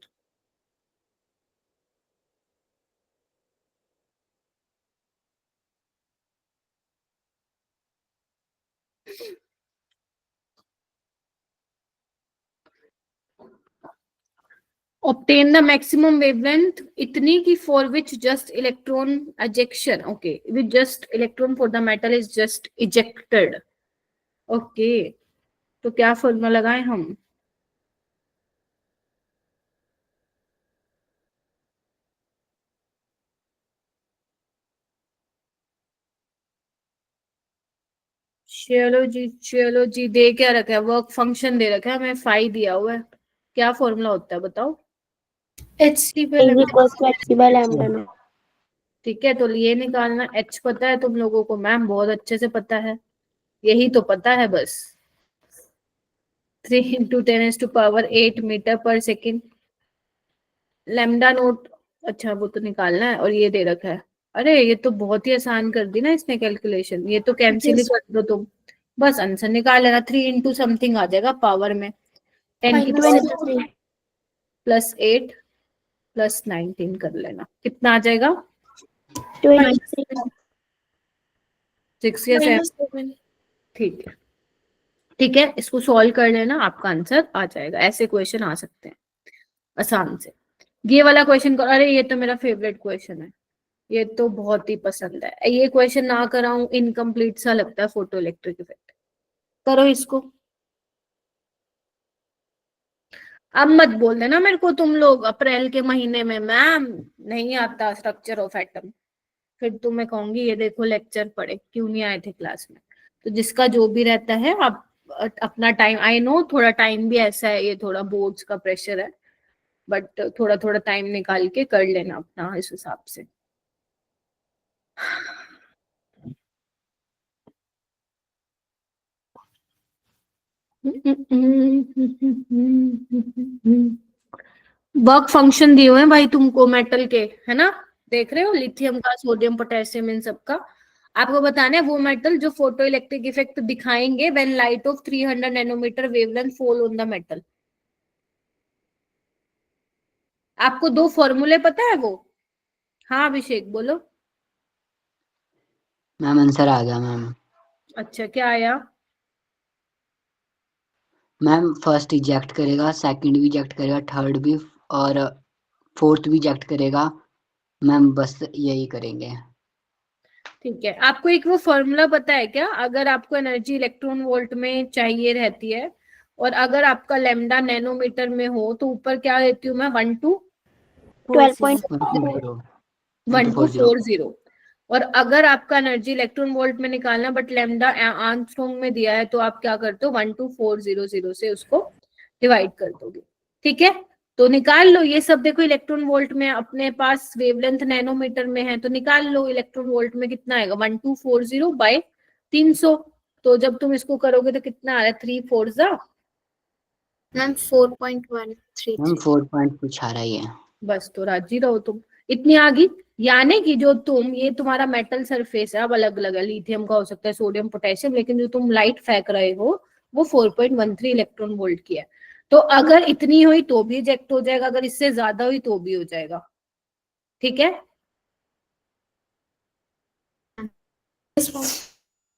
obtain the maximum wavelength इतनी की for which just electron ejection, okay, with just electron for the metal is just ejected, okay। तो क्या फॉर्मूला लगाएं हम? चलो जी दे क्या रखा है, वर्क फंक्शन दे रखा है हमें, फाई दिया हुआ है, क्या फॉर्मूला होता है बताओ? HC पे is equal to HC by lambda naught. ठीक है, तो ये निकालना, एच पता है तुम लोगों को, मैम बहुत अच्छे से पता है, यही तो पता है बस। 3 × 10⁸ मीटर पर सेकेंड, लैम्डा नोट, अच्छा वो तो निकालना है, और ये दे रखा है। अरे ये तो बहुत ही आसान कर दी ना इसने कैलकुलेशन, ये तो कैंसिल ही कर दो तुम, बस आंसर निकाल लेना। 3 × समथिंग आ जाएगा पावर में, 10 की पावर 23 +8 +19 कर लेना, कितना आ जाएगा? 23 6 या 7, ठीक है ठीक है, इसको सॉल्व कर लेना, आपका आंसर आ जाएगा। ऐसे क्वेश्चन आ सकते हैं आसान से। ये वाला क्वेश्चन करो, अरे ये तो मेरा फेवरेट क्वेश्चन है, ये तो बहुत ही पसंद है। ये क्वेश्चन ना कराऊं इनकम्प्लीट सा लगता है, फोटो इलेक्ट्रिक इफेक्ट। करो इसको, अब मत बोल देना मेरे को तुम लोग अप्रैल के महीने में मैम नहीं आता स्ट्रक्चर ऑफ एटम, फिर तो मैं कहूंगी ये देखो लेक्चर पढ़े क्यों नहीं आए थे क्लास में। तो जिसका जो भी रहता है आप अपना टाइम, आई नो थोड़ा टाइम भी ऐसा है, ये थोड़ा बोर्ड्स का प्रेशर है, बट थोड़ा थोड़ा टाइम निकाल के कर लेना अपना इस हिसाब से। वर्क फंक्शन दिए हुए हैं भाई तुमको मेटल के, है ना, देख रहे हो, लिथियम का, सोडियम पोटेशियम, इन सब का आपको बताना है। वो मेटल जो फोटो इलेक्ट्रिक इफेक्ट दिखाएंगे when light of 300 nanometer wavelength fall on the metal. आपको 2 फॉर्मूले पता है वो? हाँ अभिषेक बोलो। मैम आंसर आ गया मैम। अच्छा क्या आया? मैम फर्स्ट इजेक्ट करेगा, सेकंड भी इजेक्ट करेगा, थर्ड भी, और फोर्थ भी इजेक्ट करेगा। मैम बस यही करेंगे। ठीक है, आपको एक वो फॉर्मूला पता है क्या? अगर आपको एनर्जी इलेक्ट्रॉन वोल्ट में चाहिए रहती है और अगर आपका लैम्डा नैनोमीटर में हो तो ऊपर क्या लेती हूँ मैं? 1240 और अगर आपका एनर्जी इलेक्ट्रॉन वोल्ट में निकालना बट लैम्डा आर्मस्ट्रॉन्ग में दिया है तो आप क्या करते हो? 12400 से उसको डिवाइड कर दोगे, ठीक है। तो निकाल लो ये सब, देखो इलेक्ट्रॉन वोल्ट में अपने पास वेवलेंथ नैनोमीटर में है तो निकाल लो इलेक्ट्रॉन वोल्ट में कितना आएगा? 1240/300। तो जब तुम इसको करोगे तो कितना आ रहा है? 3 4 जा मैम 4.133। मैम 4 पॉइंट कुछ आ रहा ही है। बस, तो राजी रहो तुम, इतनी आ गई। यानी कि जो तुम, ये तुम्हारा मेटल सरफेस है, अब अलग अलग है, लिथियम का हो सकता है, सोडियम पोटेशियम, लेकिन जो तुम लाइट फेंक रहे हो वो 4.13 इलेक्ट्रॉन वोल्ट की है। तो अगर इतनी हुई तो भी इजेक्ट हो जाएगा, अगर इससे ज्यादा हुई तो भी हो जाएगा, ठीक है।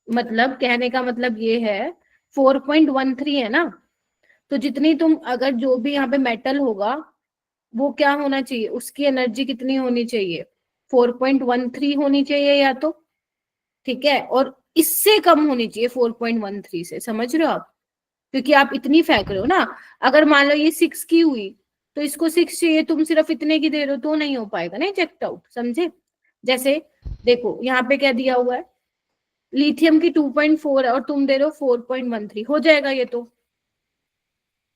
मतलब कहने का मतलब ये है 4.13 है ना, तो जितनी तुम, अगर जो भी यहाँ पे मेटल होगा वो क्या होना चाहिए, उसकी एनर्जी कितनी होनी चाहिए? 4.13 होनी चाहिए या तो, ठीक है, और इससे कम होनी चाहिए 4.13 से, समझ रहे हो आप? क्योंकि आप इतनी फेंक रहे हो ना, अगर मान लो ये 6 की हुई तो इसको 6 चाहिए, तुम सिर्फ इतने की दे रहे हो तो नहीं हो पाएगा ना इजेक्ट आउट, समझे? जैसे देखो यहाँ पे क्या दिया हुआ है, लिथियम की 2.4 है और तुम दे रहे हो 4.13, हो जाएगा ये तो।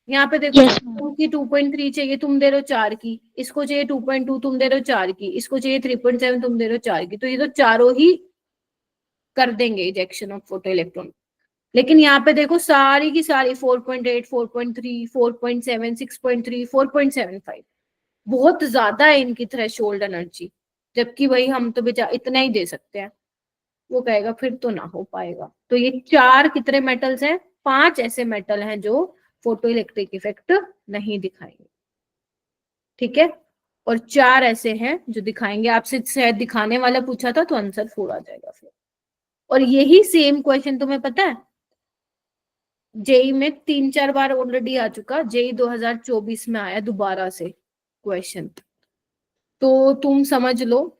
यहाँ पे देखो Yes, की 2.3 चाहिए, तुम दे रहे हो 4 की, इसको चाहिए 2.2, तुम दे रहे हो 4 की, इसको चाहिए 3.7, तुम दे रहे हो 4 की, तो ये तो चारों ही कर देंगे इजेक्शन ऑफ फोटो इलेक्ट्रॉन। लेकिन यहाँ पे देखो सारी की सारी 4.8 4.3 4.7 6.3 4.75, बहुत ज्यादा है इनकी थ्रेशोल्ड एनर्जी, जबकि भाई हम तो बेचारा इतना ही दे सकते हैं। वो कहेगा फिर तो ना हो पाएगा। तो ये 4 कितने मेटल्स हैं, 5 ऐसे मेटल हैं जो फोटो इलेक्ट्रिक इफेक्ट नहीं दिखाएंगे, ठीक है, और 4 ऐसे हैं जो दिखाएंगे। आपसे शायद दिखाने वाला पूछा था तो आंसर 4 आ जाएगा फिर। और यही सेम क्वेश्चन तुम्हें पता है जेई में 3-4 बार ऑलरेडी आ चुका, जेई 2024 में आया दोबारा से क्वेश्चन। तो तुम समझ लो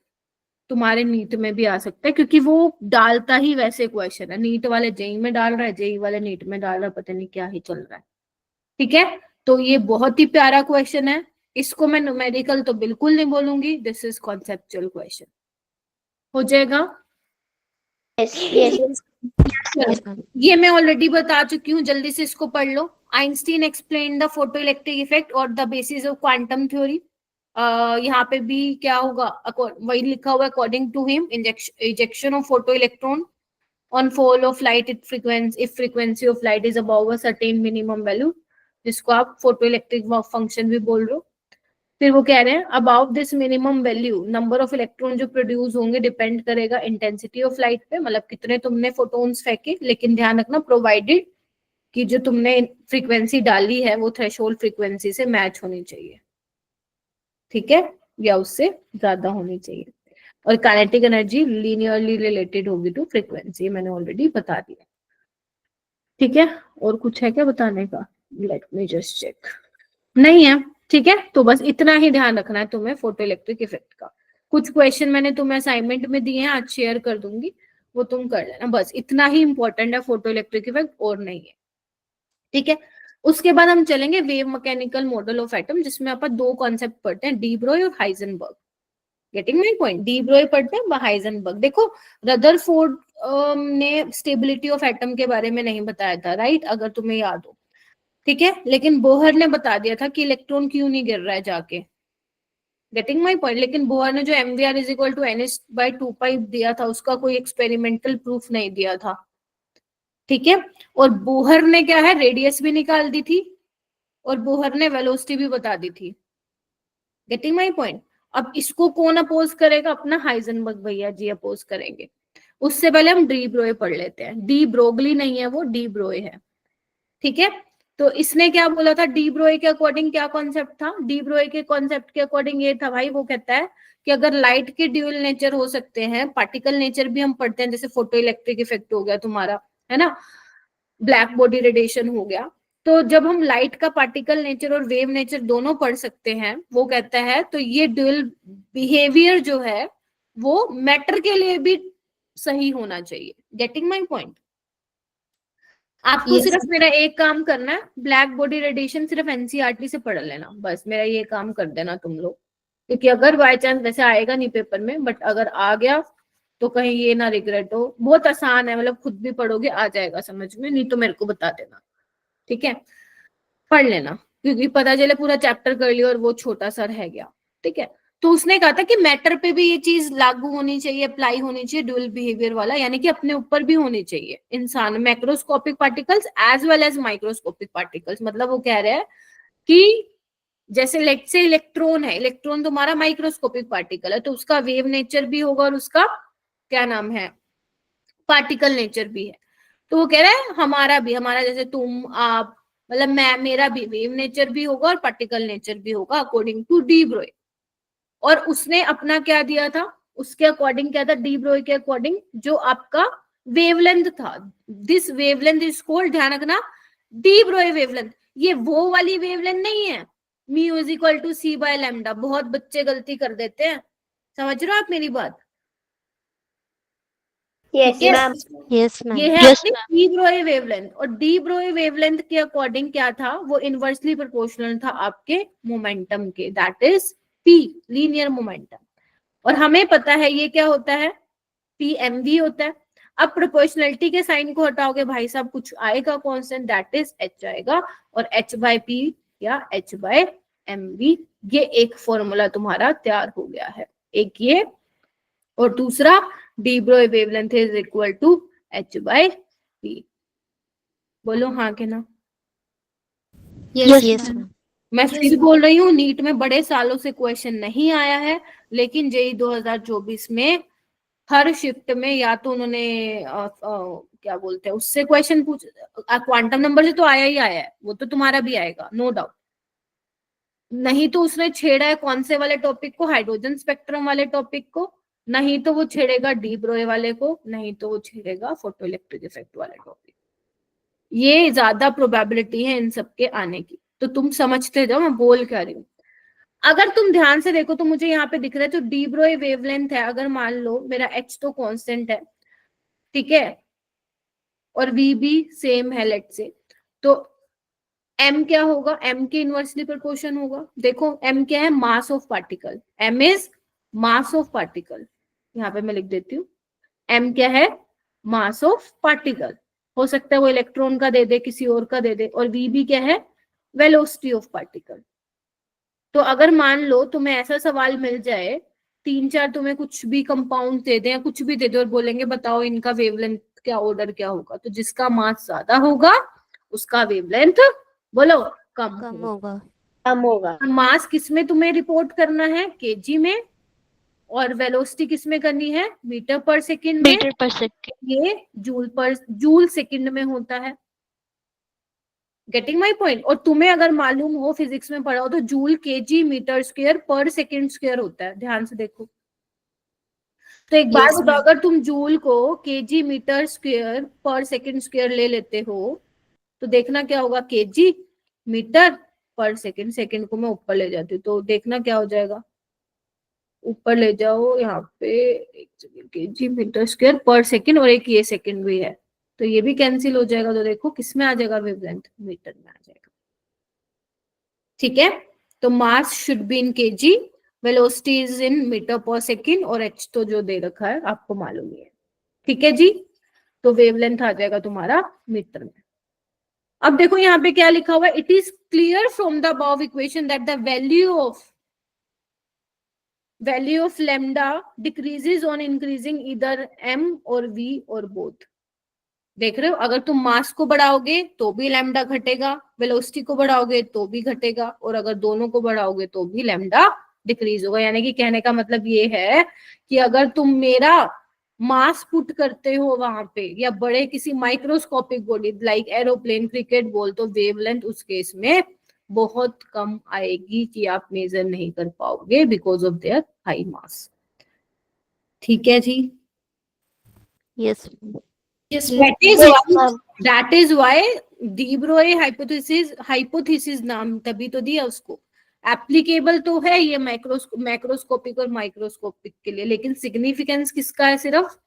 तुम्हारे नीट में भी आ सकता है, क्योंकि वो डालता ही वैसे क्वेश्चन है। नीट वाले जेई में डाल रहा है, जेई वाले नीट में डाल रहा है, पता नहीं क्या ही चल रहा है, ठीक है। तो ये बहुत ही प्यारा क्वेश्चन है, इसको मैं न्यूमेरिकल तो बिल्कुल नहीं बोलूंगी, दिस इज कॉन्सेप्चुअल क्वेश्चन। हो जाएगा? यस यस ये मैं ऑलरेडी बता चुकी हूँ, जल्दी से इसको पढ़ लो। Einstein explain the photo electric effect और the basis of quantum theory. यहाँ पे भी क्या होगा, वही लिखा हुआ है, according to him ejection of photo electron on fall of light it frequency, if frequency of light is above a certain minimum value, जिसको आप फोटो इलेक्ट्रिक फंक्शन भी बोल रहे हो। फिर वो कह रहे हैं about this minimum value number of electron जो प्रोड्यूस होंगे डिपेंड करेगा इंटेंसिटी ऑफ लाइट पे, मतलब कितने तुमने फोटोन्स फेंके। लेकिन ध्यान रखना प्रोवाइडेड कि जो तुमने फ्रीक्वेंसी डाली है वो थ्रेशोल्ड फ्रीक्वेंसी से मैच होनी चाहिए, ठीक है, या उससे ज्यादा होनी चाहिए। और काइनेटिक एनर्जी लीनियरली रिलेटेड होगी टू फ्रीक्वेंसी, मैंने ऑलरेडी बता दिया, ठीक है। और कुछ है क्या बताने का? लेट मी जस्ट चेक, नहीं है, ठीक है। तो बस इतना ही ध्यान रखना है तुम्हें फोटो इलेक्ट्रिक इफेक्ट का। कुछ क्वेश्चन मैंने तुम्हें असाइनमेंट में दिए हैं, आज शेयर कर दूंगी, वो तुम कर लेना। बस इतना ही इंपॉर्टेंट है फोटो इलेक्ट्रिक इफेक्ट, और नहीं है, ठीक है। उसके बाद हम चलेंगे wave mechanical model of atom, जिसमें अपन 2 कॉन्सेप्ट पढ़ते हैं, डी ब्रोई और Heisenberg. Getting my point? De Broglie पढ़ते हैं, हाइजेनबर्ग। देखो रदरफोर्ड ने स्टेबिलिटी ऑफ एटम के बारे में नहीं बताया था, राइट, अगर तुम्हें याद हो, ठीक है। लेकिन बोहर ने बता दिया था कि इलेक्ट्रॉन क्यों नहीं गिर रहा है जाके। Getting my point? लेकिन बोहर ने जो mvr is equal to ns/2π दिया था, उसका कोई एक्सपेरिमेंटल प्रूफ नहीं दिया था, ठीक है। और बोहर ने क्या है, रेडियस भी निकाल दी थी, और बोहर ने वेलोसिटी भी बता दी थी। Getting my point? अब इसको कौन अपोज करेगा? अपना हाइजेनबर्ग भैया जी अपोज करेंगे। उससे पहले हम डी ब्रोए पढ़ लेते हैं। डी ब्रोगली नहीं है, वो डी ब्रोए है, ठीक है। तो इसने क्या बोला था, डी ब्रोए के अकॉर्डिंग क्या कॉन्सेप्ट था? डी ब्रोए के कॉन्सेप्ट के अकॉर्डिंग ये था भाई, वो कहता है कि अगर लाइट के ड्यूअल नेचर हो सकते हैं, पार्टिकल नेचर भी हम पढ़ते हैं, जैसे फोटो इलेक्ट्रिक इफेक्ट हो गया तुम्हारा, है ना, ब्लैक बॉडी रेडिएशन हो गया। तो जब हम लाइट का पार्टिकल नेचर और वेव नेचर दोनों पढ़ सकते हैं, वो कहता है तो ये ड्यूअल बिहेवियर जो है वो मैटर के लिए भी सही होना चाहिए। Getting my point? आपको Yes. सिर्फ मेरा एक काम करना है, ब्लैक बॉडी रेडिएशन सिर्फ एनसीईआरटी से पढ़ लेना, बस मेरा ये काम कर देना तुम लोग, क्योंकि अगर बाय चांस, वैसे आएगा नहीं पेपर में, बट अगर आ गया तो कहीं ये ना रिग्रेट हो। बहुत आसान है, मतलब खुद भी पढ़ोगे आ जाएगा समझ में, नहीं तो मेरे को बता देना, ठीक है, पढ़ लेना, क्योंकि पता चले पूरा चैप्टर कर लिया और वो छोटा सा रह गया, ठीक है। तो उसने कहा था कि मैटर पे भी ये चीज लागू होनी चाहिए, अप्लाई होनी चाहिए, ड्यूअल बिहेवियर वाला, यानी कि अपने ऊपर भी होनी चाहिए इंसान, macroscopic particles as well as microscopic particles. मतलब वो कह रहे हैं कि जैसे लेट से इलेक्ट्रॉन है, इलेक्ट्रॉन तुम्हारा माइक्रोस्कोपिक पार्टिकल है, तो उसका वेव नेचर भी होगा और उसका क्या नाम है, पार्टिकल नेचर भी है। तो वो कह रहा है हमारा भी, हमारा जैसे तुम आप, मतलब मैं, मेरा भी वेव नेचर भी होगा और पार्टिकल नेचर भी होगा अकॉर्डिंग टू डी ब्रोई। और उसने अपना क्या दिया था, उसके अकॉर्डिंग क्या था, डी ब्रोई के अकॉर्डिंग जो आपका वेवलेंथ था, दिस वेवलेंथ इज कॉल्ड, ध्यान रखना, डी ब्रोई वेवलेंथ। ये वो वाली वेवलेंथ नहीं है mu is equal to C by lambda, बहुत बच्चे गलती कर देते हैं, समझ रहे हो आप मेरी बात? यस ठीक है? Ma'am Yes, ma'am. ये है अपनी डी ब्रोई वेवलेंथ, और डी ब्रोई वेवलेंथ के अकॉर्डिंग क्या था, वो इनवर्सली प्रोपोर्शनल था आपके मोमेंटम के, that is P, linear momentum. और हमें पता है ये क्या होता है, पी एम वी होता है। अब प्रोपोर्शनलिटी के साइन को हटाओगे भाई साहब, कुछ आएगा कांस्टेंट, दैट इज एच आएगा, और एच बाय पी या एच बाय एम वी, ये एक फॉर्मूला तुम्हारा तैयार हो गया है, एक ये, और दूसरा de Broglie wavelength is equal to H by P. बोलो हाँ के ना? Yes, ma'am. मैं फिर बोल रही हूँ, नीट में बड़े सालों से क्वेश्चन नहीं आया है, लेकिन जेई 2024 में हर शिफ्ट में या तो उन्होंने क्या बोलते हैं उससे क्वेश्चन पूछ, क्वांटम नंबर से तो आया ही आया है, वो तो तुम्हारा भी आएगा नो डाउट। नहीं तो उसने छेड़ा है कौन से वाले टॉपिक को, हाइड्रोजन स्पेक्ट्रम वाले टॉपिक को, नहीं तो वो छेड़ेगा डी ब्रोए वाले को, नहीं तो वो छेड़ेगा फोटो इलेक्ट्रिक इफेक्ट वाले टॉपिक। ये ज्यादा प्रोबेबिलिटी है इन सबके आने की, तो तुम समझते जाओ मैं बोल क्या रही हूँ। अगर तुम ध्यान से देखो तो मुझे यहाँ पे दिख रहा है जो डी ब्रोए वेवलेंथ है, अगर मान लो मेरा एच तो कांस्टेंट है, ठीक है, और वी भी सेम है लेट से, तो m क्या होगा, m के इनवर्सली प्रोपोर्शन होगा। देखो m क्या है, mass of particle, m is mass of particle, यहाँ पे मैं लिख देती हूँ m क्या है, मास ऑफ पार्टिकल। हो सकता है वो इलेक्ट्रॉन का दे दे, किसी और का दे दे, और v भी क्या है, वेलोसिटी ऑफ पार्टिकल। तो अगर मान लो तुम्हें ऐसा सवाल मिल जाए, 3-4 तुम्हें कुछ भी कंपाउंड दे दें या कुछ भी दे दे और बोलेंगे बताओ इनका वेवलेंथ क्या ऑर्डर क्या होगा, तो जिसका मास ज्यादा होगा उसका वेवलेंथ बोलो कम होगा। कम होगा। मास किस में तुम्हें रिपोर्ट करना है, केजी में, और वेलोसिटी किस में करनी है, मीटर पर सेकंड में, मीटर पर सेकंड। ये जूल सेकंड में होता है। Getting my point. और तुम्हें अगर मालूम हो, फिजिक्स में पढ़ा हो, तो जूल केजी मीटर स्क्वायर पर सेकंड स्क्वायर होता है, ध्यान से देखो। तो एक बार बताओ, अगर तुम जूल को केजी मीटर स्क्वायर पर सेकंड स्क्वायर ले लेते हो तो देखना क्या होगा, KG metre per second, second को मैं ऊपर ले जाती हूँ तो देखना क्या हो जाएगा, ऊपर ले जाओ यहाँ पे, एक सेकंड, केजी मीटर स्क्वायर पर सेकंड, और एक ये सेकंड भी है तो ये भी कैंसिल हो जाएगा, तो देखो किस में आ जाएगा, वेवलेंथ मीटर में आ जाएगा। ठीक है, तो mass should be in KG, velocity is in metre per second, और एच तो जो दे रखा है आपको मालूम ही है। ठीक है जी, तो वेवलेंथ आ जाएगा तुम्हारा मीटर में। अब देखो यहाँ पे क्या लिखा हुआ है, it is clear from the above equation that the value of lambda decreases on increasing either m और v और बोथ। देख रहे हो, अगर तुम मास को बढ़ाओगे तो भी लैम्डा घटेगा, वेलोसिटी को बढ़ाओगे तो भी घटेगा, और अगर दोनों को बढ़ाओगे तो भी लैम्डा डिक्रीज होगा। यानी कि कहने का मतलब ये है कि अगर तुम मेरा मास पुट करते हो वहां पे, या बड़े किसी microscopic body like aeroplane, cricket ball, तो वेवलेंथ उस केस में बहुत कम आएगी कि आप मेजर नहीं कर पाओगे because of their high mass. ठीक है जी, yes that is why de Broglie hypothesis नाम तभी तो दिया उसको। एप्लीकेबल तो है ये मैक्रोस्कोपिक और माइक्रोस्कोपिक के लिए, लेकिन सिग्निफिकेंस किसका है, सिर्फ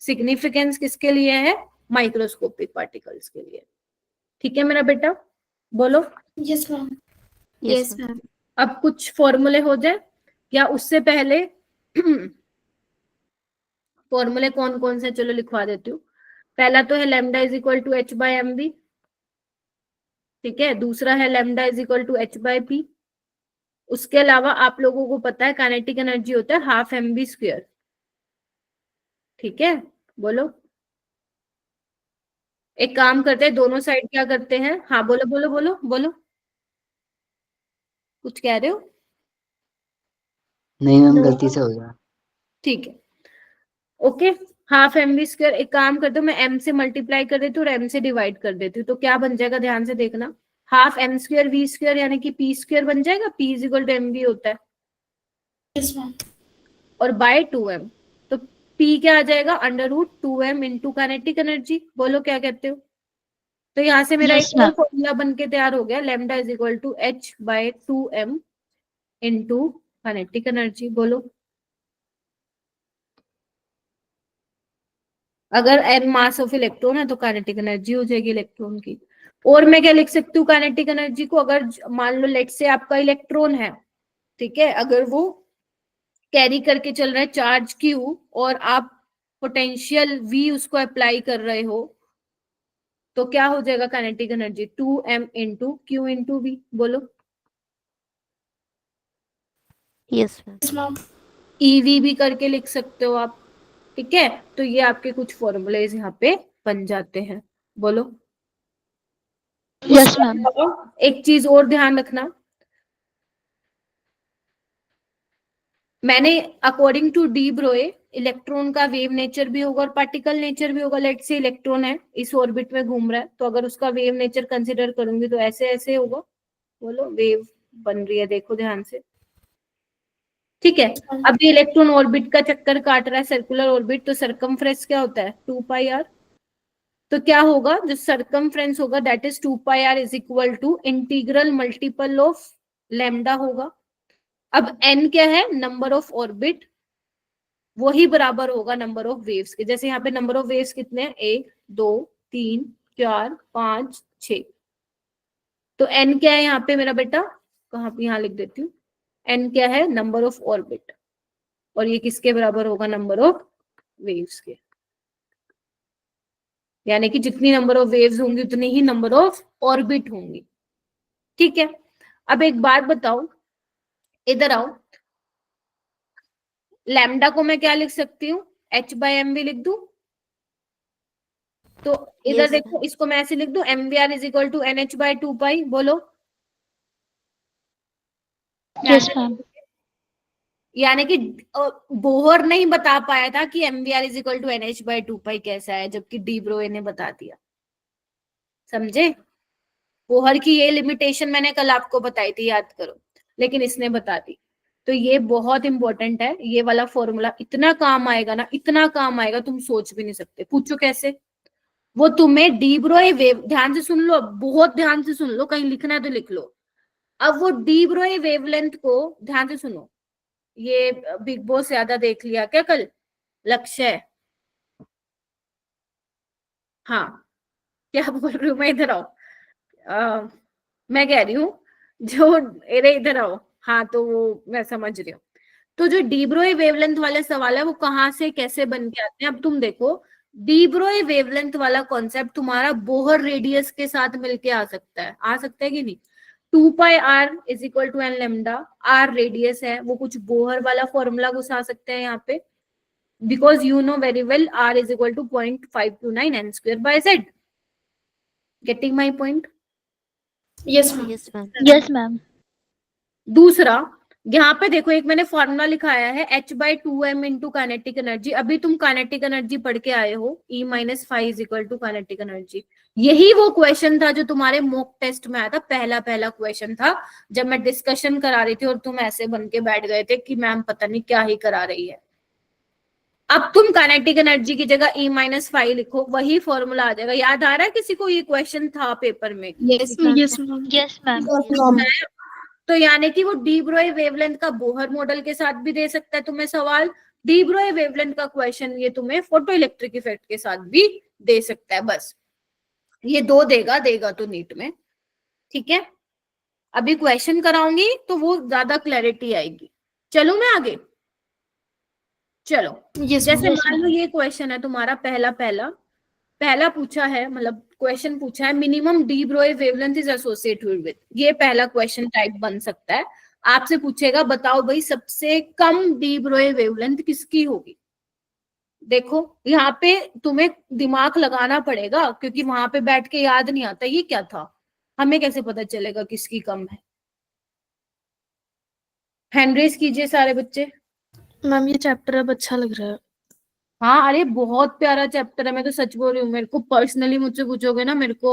सिग्निफिकेंस किसके लिए है, माइक्रोस्कोपिक पार्टिकल्स के लिए। ठीक है मेरा बेटा, बोलो। Yes ma'am. Yes ma'am. अब कुछ फॉर्मूले हो जाए, या उससे पहले फॉर्मूले कौन कौन से, चलो लिखवा देती हूँ। पहला तो है lambda is equal to H by M V, ठीक है। दूसरा है lambda is equal to H by P. उसके अलावा आप लोगों को पता है काइनेटिक एनर्जी होता है हाफ एम बी स्क्वायर, ठीक है। बोलो, एक काम करते हैं, दोनों साइड क्या करते हैं, हाँ बोलो बोलो बोलो बोलो, कुछ कह रहे हो? नहीं मैम, गलती से हो गया। ठीक है, okay. Half M V square, एक काम करते हो, मैं m से मल्टीप्लाई कर देती हूँ और m से डिवाइड कर देती हूँ, तो क्या बन जाएगा, ध्यान से देखना। Half M square V square यानी कि पी स्क्वायर बन जाएगा, p is equal to M V होता है, यस मैम। और बाय 2m, तो p क्या आ जाएगा, under root 2m into kinetic energy. बोलो क्या कहते हो? तो यहाँ से मेरा Yes, एक और फॉर्मूला बन के तैयार हो गया, lambda is equal to h by 2m into kinetic energy. बोलो, अगर m मास ऑफ इलेक्ट्रॉन है तो काइनेटिक एनर्जी हो जाएगी इलेक्ट्रॉन की। और मैं क्या लिख सकती हूँ काइनेटिक एनर्जी को, अगर मान लो लेट से आपका इलेक्ट्रॉन है, ठीक है, अगर वो कैरी करके चल रहा है चार्ज Q और आप पोटेंशियल V उसको अप्लाई कर रहे हो, तो क्या हो जाएगा kinetic energy, 2m into Q into V. बोलो, यस मैम। EV भी करके लिख सकते हो आप, ठीक है। तो ये आपके कुछ फॉर्मूलेज यहाँ पे बन जाते हैं। बोलो, Yes, ma'am. एक चीज और ध्यान रखना, मैंने according to D Broglie electron का वेव नेचर भी होगा और पार्टिकल नेचर भी होगा। लेट से इलेक्ट्रॉन है, इस ऑर्बिट में घूम रहा है, तो अगर उसका वेव नेचर कंसिडर करूंगी तो ऐसे ऐसे होगा। बोलो वेव बन रही है, देखो ध्यान से, ठीक है। अब ये इलेक्ट्रॉन ऑर्बिट का चक्कर काट रहा है, सर्कुलर ऑर्बिट, तो सरकमफ्रेंस क्या होता है 2 पाई आर। तो क्या होगा, जो सरकमफ्रेंस होगा that is 2 pi R is equal to integral multiple of lambda होगा। अब n क्या है, नंबर ऑफ ऑर्बिट, वही बराबर होगा नंबर ऑफ वेव्स के। जैसे यहाँ पे नंबर ऑफ वेव्स कितने हैं, 1 2 3 4 5 6, तो n क्या है यहाँ पे मेरा बेटा, कहाँ पे, यहाँ लिख देती हूँ, n क्या है, नंबर ऑफ ऑर्बिट, और ये किसके बराबर होगा, नंबर ऑफ वेव्स के। यानी कि जितनी नंबर ऑफ वेव्स होंगी उतनी ही नंबर ऑफ ऑर्बिट होंगी, ठीक है। अब एक बात बताओ, इधर आओ, लैम्डा को मैं क्या लिख सकती हूँ, h/mv लिख दूं। तो इधर Yes, देखो, इसको मैं ऐसे लिख दूं, mvr is equal to nh/2 pi, बोलो। Yes ma'am. यानी कि बोहर नहीं बता पाया था कि mvr is equal to nh/2 pi कैसा है, जबकि डी ब्रोए ने बता दिया, समझे। बोहर की ये लिमिटेशन मैंने कल आपको बताई थी, याद करो, लेकिन इसने बता दी। तो ये बहुत इंपॉर्टेंट है, ये वाला फॉर्मूला इतना काम आएगा ना, इतना काम आएगा तुम सोच भी नहीं सकते। पूछो कैसे, वो तुम्हें डी ब्रोए वेव, ध्यान से सुन लो, बहुत ध्यान से सुन लो, कहीं लिखना है तो लिख लो। अब वो डी ब्रोए वेवलेंथ को ध्यान से सुनो, ये बिग बॉस ज्यादा देख लिया क्या कल, लक्ष्य, हाँ, क्या बोल रही हूँ मैं, इधर आओ, मैं कह रही हूँ जो, अरे इधर आओ, हाँ, तो वो मैं समझ रही हूँ। तो जो डी ब्रोए वेवलेंथ वाले सवाल है वो कहाँ से कैसे बन के आते हैं, अब तुम देखो, डी ब्रोए वेवलेंथ वाला कॉन्सेप्ट तुम्हारा बोहर रेडियस के साथ मिलके आ सकता है कि नहीं। 2 pi R is equal to N lambda, R radius है, वो कुछ बोहर वाला फॉर्मूला घुसा सकते हैं यहाँ पे, because you know very well R is equal to 0.529 N square by Z. Getting my point? Yes ma'am. yes, ma'am. Yes ma'am. दूसरा, यहाँ पे देखो एक मैंने फॉर्मूला लिखाया है h/2m इंटू काइनेटिक एनर्जी। अभी तुम काइनेटिक एनर्जी पढ़ के आए हो, E - 5 is equal to kinetic energy. यही वो क्वेश्चन था जो तुम्हारे मॉक टेस्ट में आया था, पहला क्वेश्चन था, जब मैं डिस्कशन करा रही थी और तुम ऐसे बन के बैठ गए थे कि मैम पता नहीं क्या ही करा रही है। अब तुम काइनेटिक एनर्जी की जगह E - 5 लिखो, वही फॉर्मूला आ जाएगा। याद आ रहा है किसी को, ये क्वेश्चन था पेपर में? Yes ma'am. Yes ma'am. तो यानी कि वो डी ब्रोए वेवलेंथ का बोहर मॉडल के साथ भी दे सकता है तुम्हें सवाल, डी ब्रोए वेवलेंथ का क्वेश्चन ये तुम्हें फोटो इलेक्ट्रिक इफेक्ट के साथ भी दे सकता है। बस ये दो देगा तो नीट में, ठीक है। अभी क्वेश्चन कराऊंगी तो वो ज्यादा क्लैरिटी आएगी। चलो मैं आगे, चलो। यस जैसे yes, मान लो ये क्वेश्चन है तुम्हारा, पहला पूछा है, मतलब क्वेश्चन पूछा है, minimum de Broglie wavelength is associated with, ये पहला क्वेश्चन टाइप बन सकता है। आपसे पूछेगा बताओ भाई सबसे कम डी ब्रोए वेवलेंथ किसकी होगी। देखो यहाँ पे तुम्हें दिमाग लगाना पड़ेगा, क्योंकि वहां पे बैठ के याद नहीं आता ये क्या था, हमें कैसे पता चलेगा किसकी कम है। हैंड रेज कीजिए सारे बच्चे। मैम ये चैप्टर अब अच्छा लग रहा है। हाँ, अरे बहुत प्यारा चैप्टर है, मैं तो सच बोल रही हूँ। मेरे को पर्सनली मुझसे पूछोगे ना, मेरे को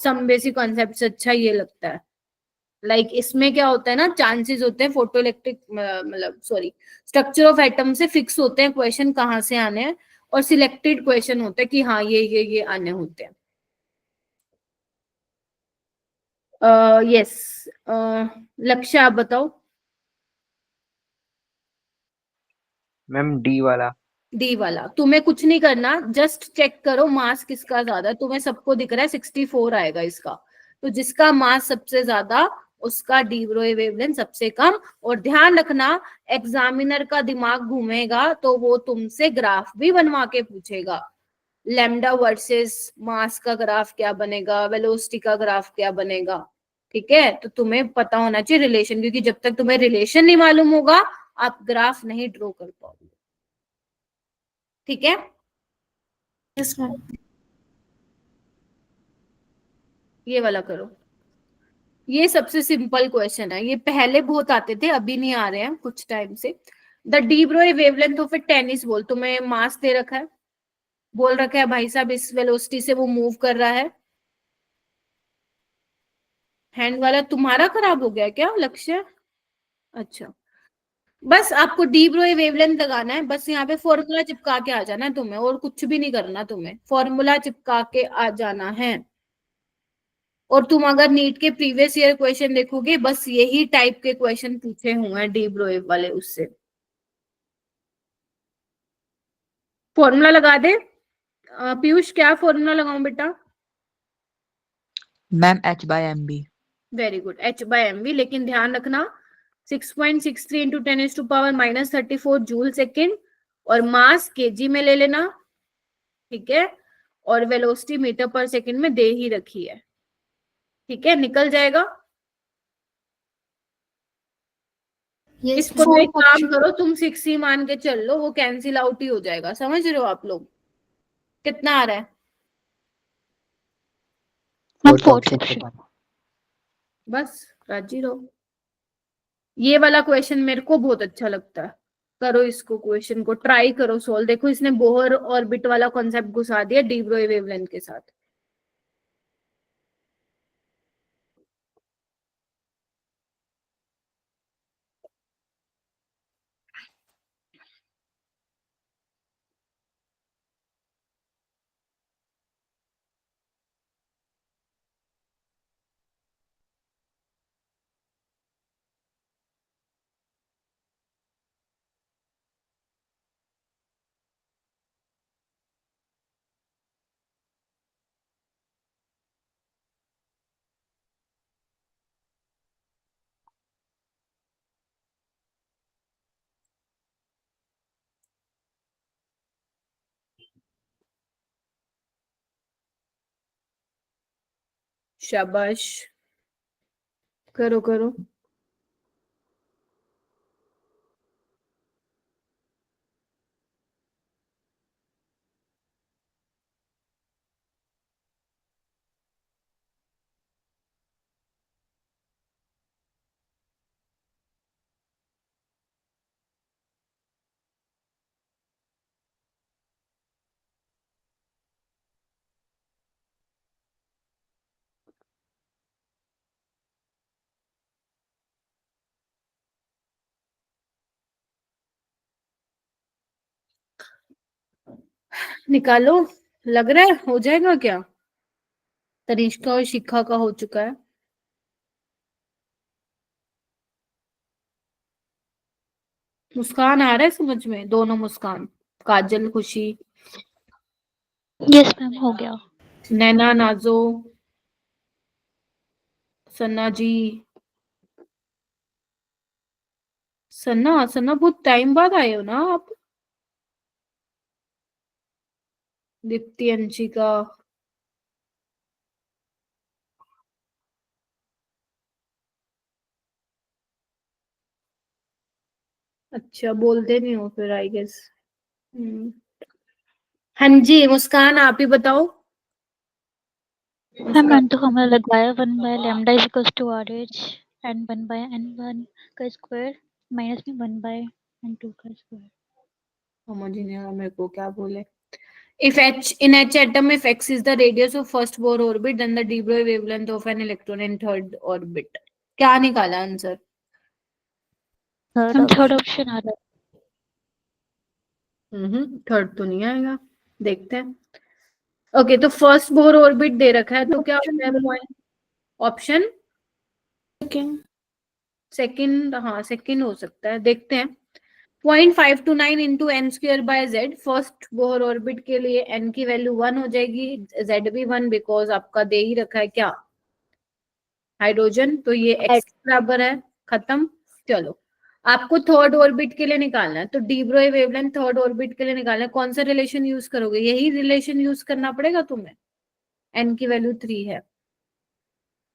सम बेसिक कॉन्सेप्ट से अच्छा ये लगता है। लाइक इसमें क्या होता है ना, चांसेस होते हैं फोटो इलेक्ट्रिक, मतलब सॉरी, स्ट्रक्चर ऑफ एटम से फिक्स होते हैं क्वेश्चन कहाँ से आने हैं, और सिलेक्टेड क्वेश्चन होते हैं कि हाँ ये आने होते हैं। यस, लक्ष्य आप बताओ। मैम डी वाला। डी वाला, तुम्हें कुछ नहीं करना, जस्ट चेक करो मास किसका ज्यादा है। तुम्हें सबको दिख रहा है 64 आएगा इसका, तो जिसका मास सबसे ज्यादा उसका डी ब्रोए वेवलेंथ सबसे कम। और ध्यान रखना, एग्जामिनर का दिमाग घूमेगा तो वो तुमसे ग्राफ भी बनवा के पूछेगा, लैम्डा वर्सेस मास का ग्राफ क्या बनेगा, वेलोसिटी का ग्राफ क्या बनेगा, ठीक है। तो तुम्हें पता होना चाहिए रिलेशन, क्योंकि जब तक तुम्हें रिलेशन नहीं मालूम होगा आप ग्राफ नहीं ड्रॉ कर पाओगे, ठीक है। Yes ma'am. ये वाला करो, ये सबसे सिंपल क्वेश्चन है। ये पहले बहुत आते थे, अभी नहीं आ रहे हैं कुछ टाइम से। The de Broglie wavelength of a tennis ball, तुम्हें मास दे रखा है, बोल रखा है भाई साहब इस वेलोसिटी से वो मूव कर रहा है। हैंड वाला तुम्हारा खराब हो गया क्या लक्ष्य? अच्छा, बस आपको डी ब्रोई वेवलेंथ लगाना है, बस यहाँ पे फॉर्मूला चिपका के आ जाना है तुम्हें, और कुछ भी नहीं करना तुम्हें, फॉर्मूला चिपका के आ जाना है। और तुम अगर नीट के प्रीवियस ईयर क्वेश्चन देखोगे, बस यही टाइप के क्वेश्चन पूछे हुए हैं डी ब्रोई वाले उससे। फॉर्मूला लगा दे पीयूष, क्या फॉर्मूला लगाऊं बेटा? Ma'am H by M V. Very good, H by M V, लेकिन ध्यान रखना 6.63 इंटू 10⁻⁻34 जूल सेकेंड, और मास केजी में ले लेना, ठीक है, और वेलोसिटी मीटर पर सेकेंड में दे ही रखी है, ठीक है, निकल जाएगा। इसको तो एक काम करो, तुम 6 ही मान के चल लो, वो कैंसिल आउट ही हो जाएगा, समझ रहे हो आप लोग? कितना आ रहा है? Fourth option. बस राजी रहो। ये वाला क्वेश्चन मेरे को बहुत अच्छा लगता है, करो इसको, क्वेश्चन को ट्राई करो सोल्व। देखो इसने बोहर ऑर्बिट वाला कॉन्सेप्ट घुसा दिया डी ब्रोई वेवलेंथ के साथ। शाबाश, करो करो। निकालो, लग रहा है हो जाएगा क्या? तनिष्का और शिखा का हो चुका है। मुस्कान आ रहा है समझ में? दोनों मुस्कान, काजल, खुशी, यस मैम, हो गया। नैना, नाजो, सन्ना जी, सन्ना, सन्ना बहुत टाइम बाद आए हो ना आप? दीप्ति, अंशिका, अच्छा बोलते नहीं हो फिर आई गेस। हाँ जी मुस्कान, आप ही बताओ। मैम मैंने तो फॉर्मूला लगवाया, 1 bye lambda is equals to R H N 1 by N 1 का स्क्वायर माइनस में 1 बाय एन 2 का स्क्वायर। समझ ही नहीं आ रहा मेरे को क्या बोले। If H in H atom, if X is the radius of first Bohr orbit, then the de Broglie wavelength of an electron in third orbit. क्या निकाला आंसर? हम थर्ड ऑप्शन आ रहा है। थर्ड तो नहीं आएगा, देखते हैं। ओके तो फर्स्ट बोर ऑर्बिट दे रखा है, तो क्या होता है पॉइंट? ऑप्शन सेकंड, हाँ सेकंड हो सकता है, देखते हैं। 0.529 into N square by Z, first Bohr orbit के लिए एन की वैल्यू 1 हो जाएगी, जेड भी 1, बिकॉज आपका दे ही रखा है क्या? हाइड्रोजन, तो ये एक्स के बराबर है, खत्म। चलो आपको थर्ड ऑर्बिट के लिए निकालना है, तो D Broglie wavelength third orbit के लिए निकालना है। कौन सा रिलेशन यूज करोगे? यही रिलेशन यूज करना पड़ेगा तुम्हें, एन की वैल्यू 3 है,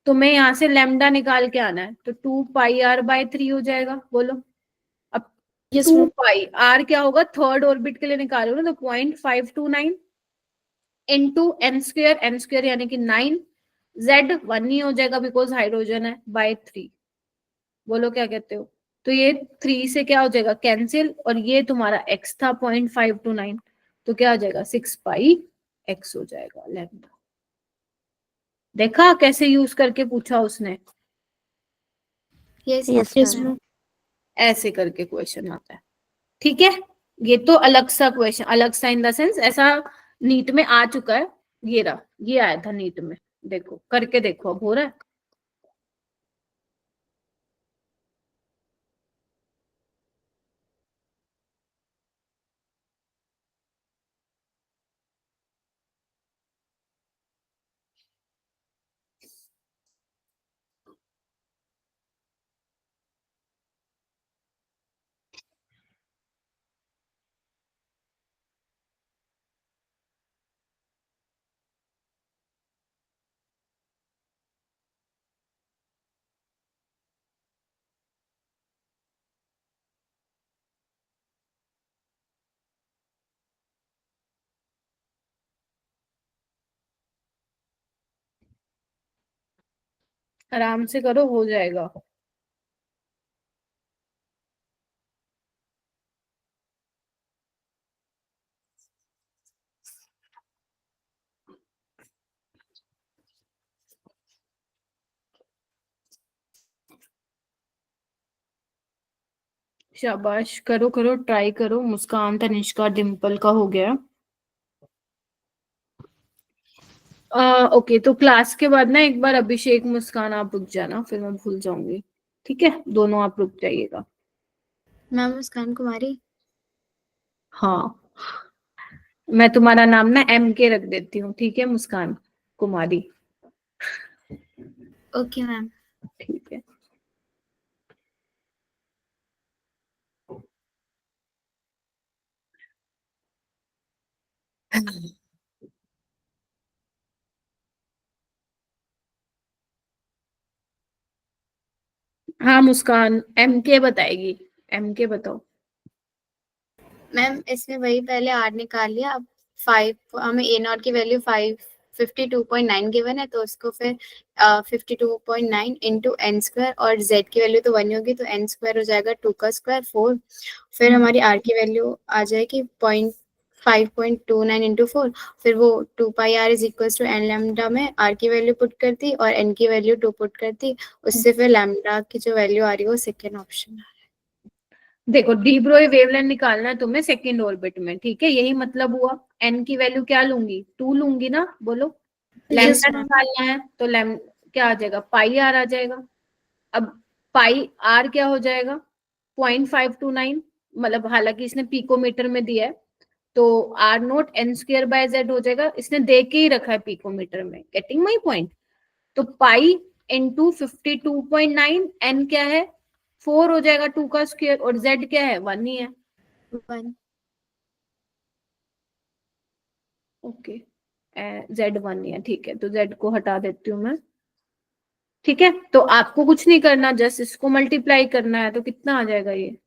तुम्हें यहाँ से लैम्डा निकाल के आना है, तो 2 पाई आर बाय 3 हो जाएगा। बोलो अब 2 पाई आर क्या होगा? थर्ड ऑर्बिट के लिए निकालो ना, तो 0.529 इंटू एन स्क्र यानी कि 9, जेड 1 ही हो जाएगा बिकॉज हाइड्रोजन है, बाय 3। बोलो क्या कहते हो? तो ये 3 से क्या हो जाएगा कैंसिल, और ये तुम्हारा x था 0.529, तो क्या आ जाएगा 6 पाई x हो जाएगा लैम्डा। देखा कैसे यूज करके पूछा उसने, yes Yes, yes ma'am. Ma'am. ऐसे करके क्वेश्चन आता है। ठीक है, ये तो अलग सा क्वेश्चन, अलग सा इन द सेंस ऐसा नीट में आ चुका है, ये रहा, ये आया था नीट में, देखो करके देखो अब हो रहा है। आराम से करो, हो जाएगा। शाबाश, करो करो, ट्राई करो। मुस्कान, तनिष्का, डिम्पल का हो गया। ओके, तो क्लास के बाद ना एक बार अभिषेक, मुस्कान आप रुक जाना, फिर मैं भूल जाऊंगी। ठीक है, दोनों आप रुक जाइएगा। मैम मुस्कान कुमारी। हाँ, मैं तुम्हारा नाम ना MK रख देती हूँ, ठीक है, मुस्कान कुमारी। Okay ma'am. ठीक है। हाँ मुस्कान, MK बताएगी, MK बताओ। मैम इसमें वही पहले आर निकाल लिया, अब 5 हमें ए नॉट की वैल्यू 52.9 गिवन है, तो उसको फिर 52.9 इंटू एन स्क्वायर, और जेड की वैल्यू तो 1 होगी, तो एन स्क्वायर हो जाएगा 2 का स्क्वायर 4। फिर हमारी आर की वैल्यू आ जाएगी 5.29 इंटू 4, फिर वो 2 pi R is equal to N lambda में आर की वैल्यू पुट करती और एन की वैल्यू 2 पुट करती, उससे फिर लैम्डा की जो वैल्यू आ रही है वो सेकेंड ऑप्शन। देखो डी ब्रोई वेवलेंथ निकालना है तुम्हें सेकेंड ऑर्बिट में, ठीक है, यही मतलब हुआ। एन की वैल्यू क्या लूंगी, 2 लूंगी ना, बोलो। लैम्डा निकालना है तो क्या आ जाएगा, पाई आर आ जाएगा। अब पाई आर क्या हो जाएगा 0.529, मतलब हालांकि इसने पिकोमीटर में दिया है, तो R naught N square by Z हो जाएगा, इसने दे के ही रखा है पिकोमीटर में, गेटिंग माई पॉइंट। तो पाई इंटू 52.9, एन क्या है 4 हो जाएगा 2 का स्क्वायर, और जेड क्या है 1 ही है। 1। ओके, जेड 1 ही है, ठीक है, तो जेड को हटा देती हूँ मैं। ठीक है, तो आपको कुछ नहीं करना, जस्ट इसको मल्टीप्लाई करना है, तो कितना आ जाएगा ये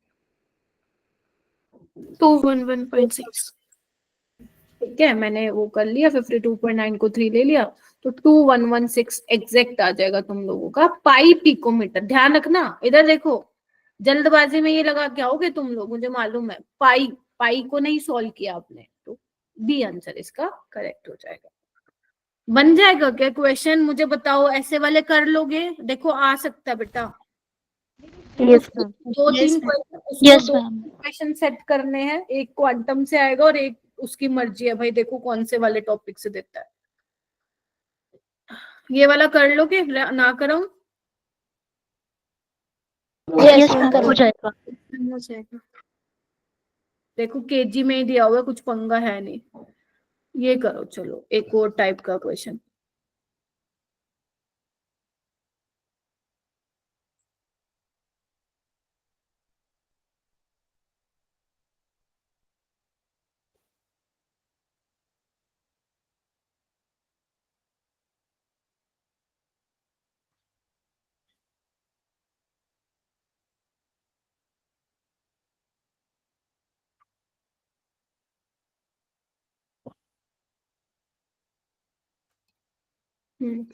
211.6। ठीक है, मैंने वो कर लिया, 52.9 को 3 ले लिया, तो 2116 एग्जैक्ट आ जाएगा तुम लोगों का पाई पिकोमीटर। ध्यान रखना, इधर देखो, जल्दबाजी में ये लगा के आओगे तुम लोग, मुझे मालूम है, पाई पाई को नहीं सॉल्व किया आपने, तो बी आंसर इसका करेक्ट हो जाएगा। बन जाएगा क्या क्वेश्चन, मुझे बताओ, ऐसे वाले कर लोगे, देखो आ सकता है बेटा। Yes, ma'am. दो Yes, तीन ma'am. उसको Yes, दो ma'am. क्वेश्चन सेट करने हैं, एक क्वांटम से आएगा और एक उसकी मर्जी है भाई, देखो कौन से वाले टॉपिक से देता है। ये वाला कर लोगे ना कराऊं? Yes, ma'am. हो जाएगा। हो जाएगा। देखो केजी में ही दिया हुआ है, कुछ पंगा है नहीं। ये करो, चलो एक और टाइप का क्वेश्चन।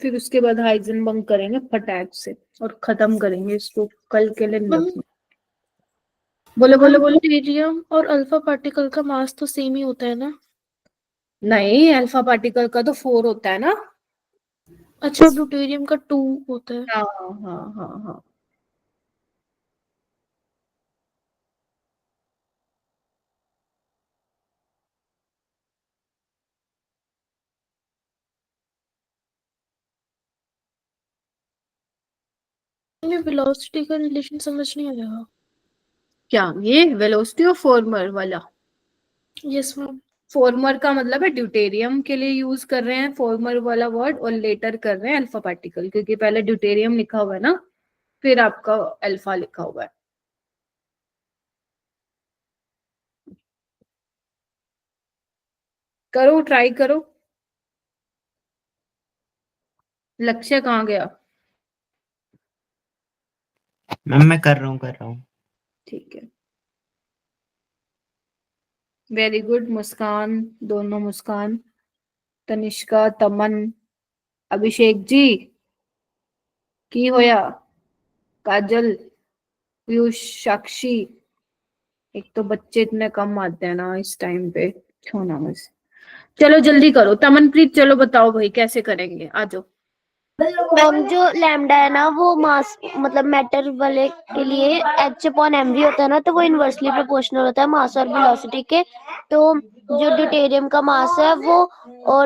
फिर उसके बाद हाइजेनबर्ग करेंगे फटाक से और खत्म करेंगे इसको, कल के लिए मम्मी रखें। बोलो बोलो बोलो। ड्यूटेरियम और अल्फा पार्टिकल का मास तो सेम ही होता है ना? नहीं, अल्फा पार्टिकल का तो 4 होता है ना। अच्छा, ड्यूटेरियम का 2 होता है। हाँ हाँ हाँ हाँ। में वेलोसिटी का रिलेशन समझ नहीं आया। क्या ये वेलोसिटी और फॉर्मर वाला? Yes ma'am. फॉर्मर का मतलब है ड्यूटेरियम के लिए यूज कर रहे हैं फॉर्मर वाला वर्ड, और लेटर कर रहे हैं अल्फा पार्टिकल, क्योंकि पहले ड्यूटेरियम लिखा हुआ है ना, फिर आपका अल्फा लिखा हुआ है। करो, ट्राई करो। लक्ष्य कहाँ गया? मैम मैं कर रहा हूँ। ठीक है, वेरी गुड। मुस्कान, दोनों मुस्कान, तनिष्का, तमन, अभिषेक जी की होया, काजल, पीयूष, साक्षी। एक तो बच्चे इतने कम आते हैं ना इस टाइम पे, छोना बस। चलो जल्दी करो। तमनप्रीत चलो बताओ भाई कैसे करेंगे, आ जाओ। मैम जो लैम्डा है ना वो मास मतलब मैटर वाले के लिए h/mv होता है ना, तो वो इनवर्सली प्रोपोर्शनल होता है मास और वेलोसिटी के। तो जो ड्यूटेरियम का मास है वो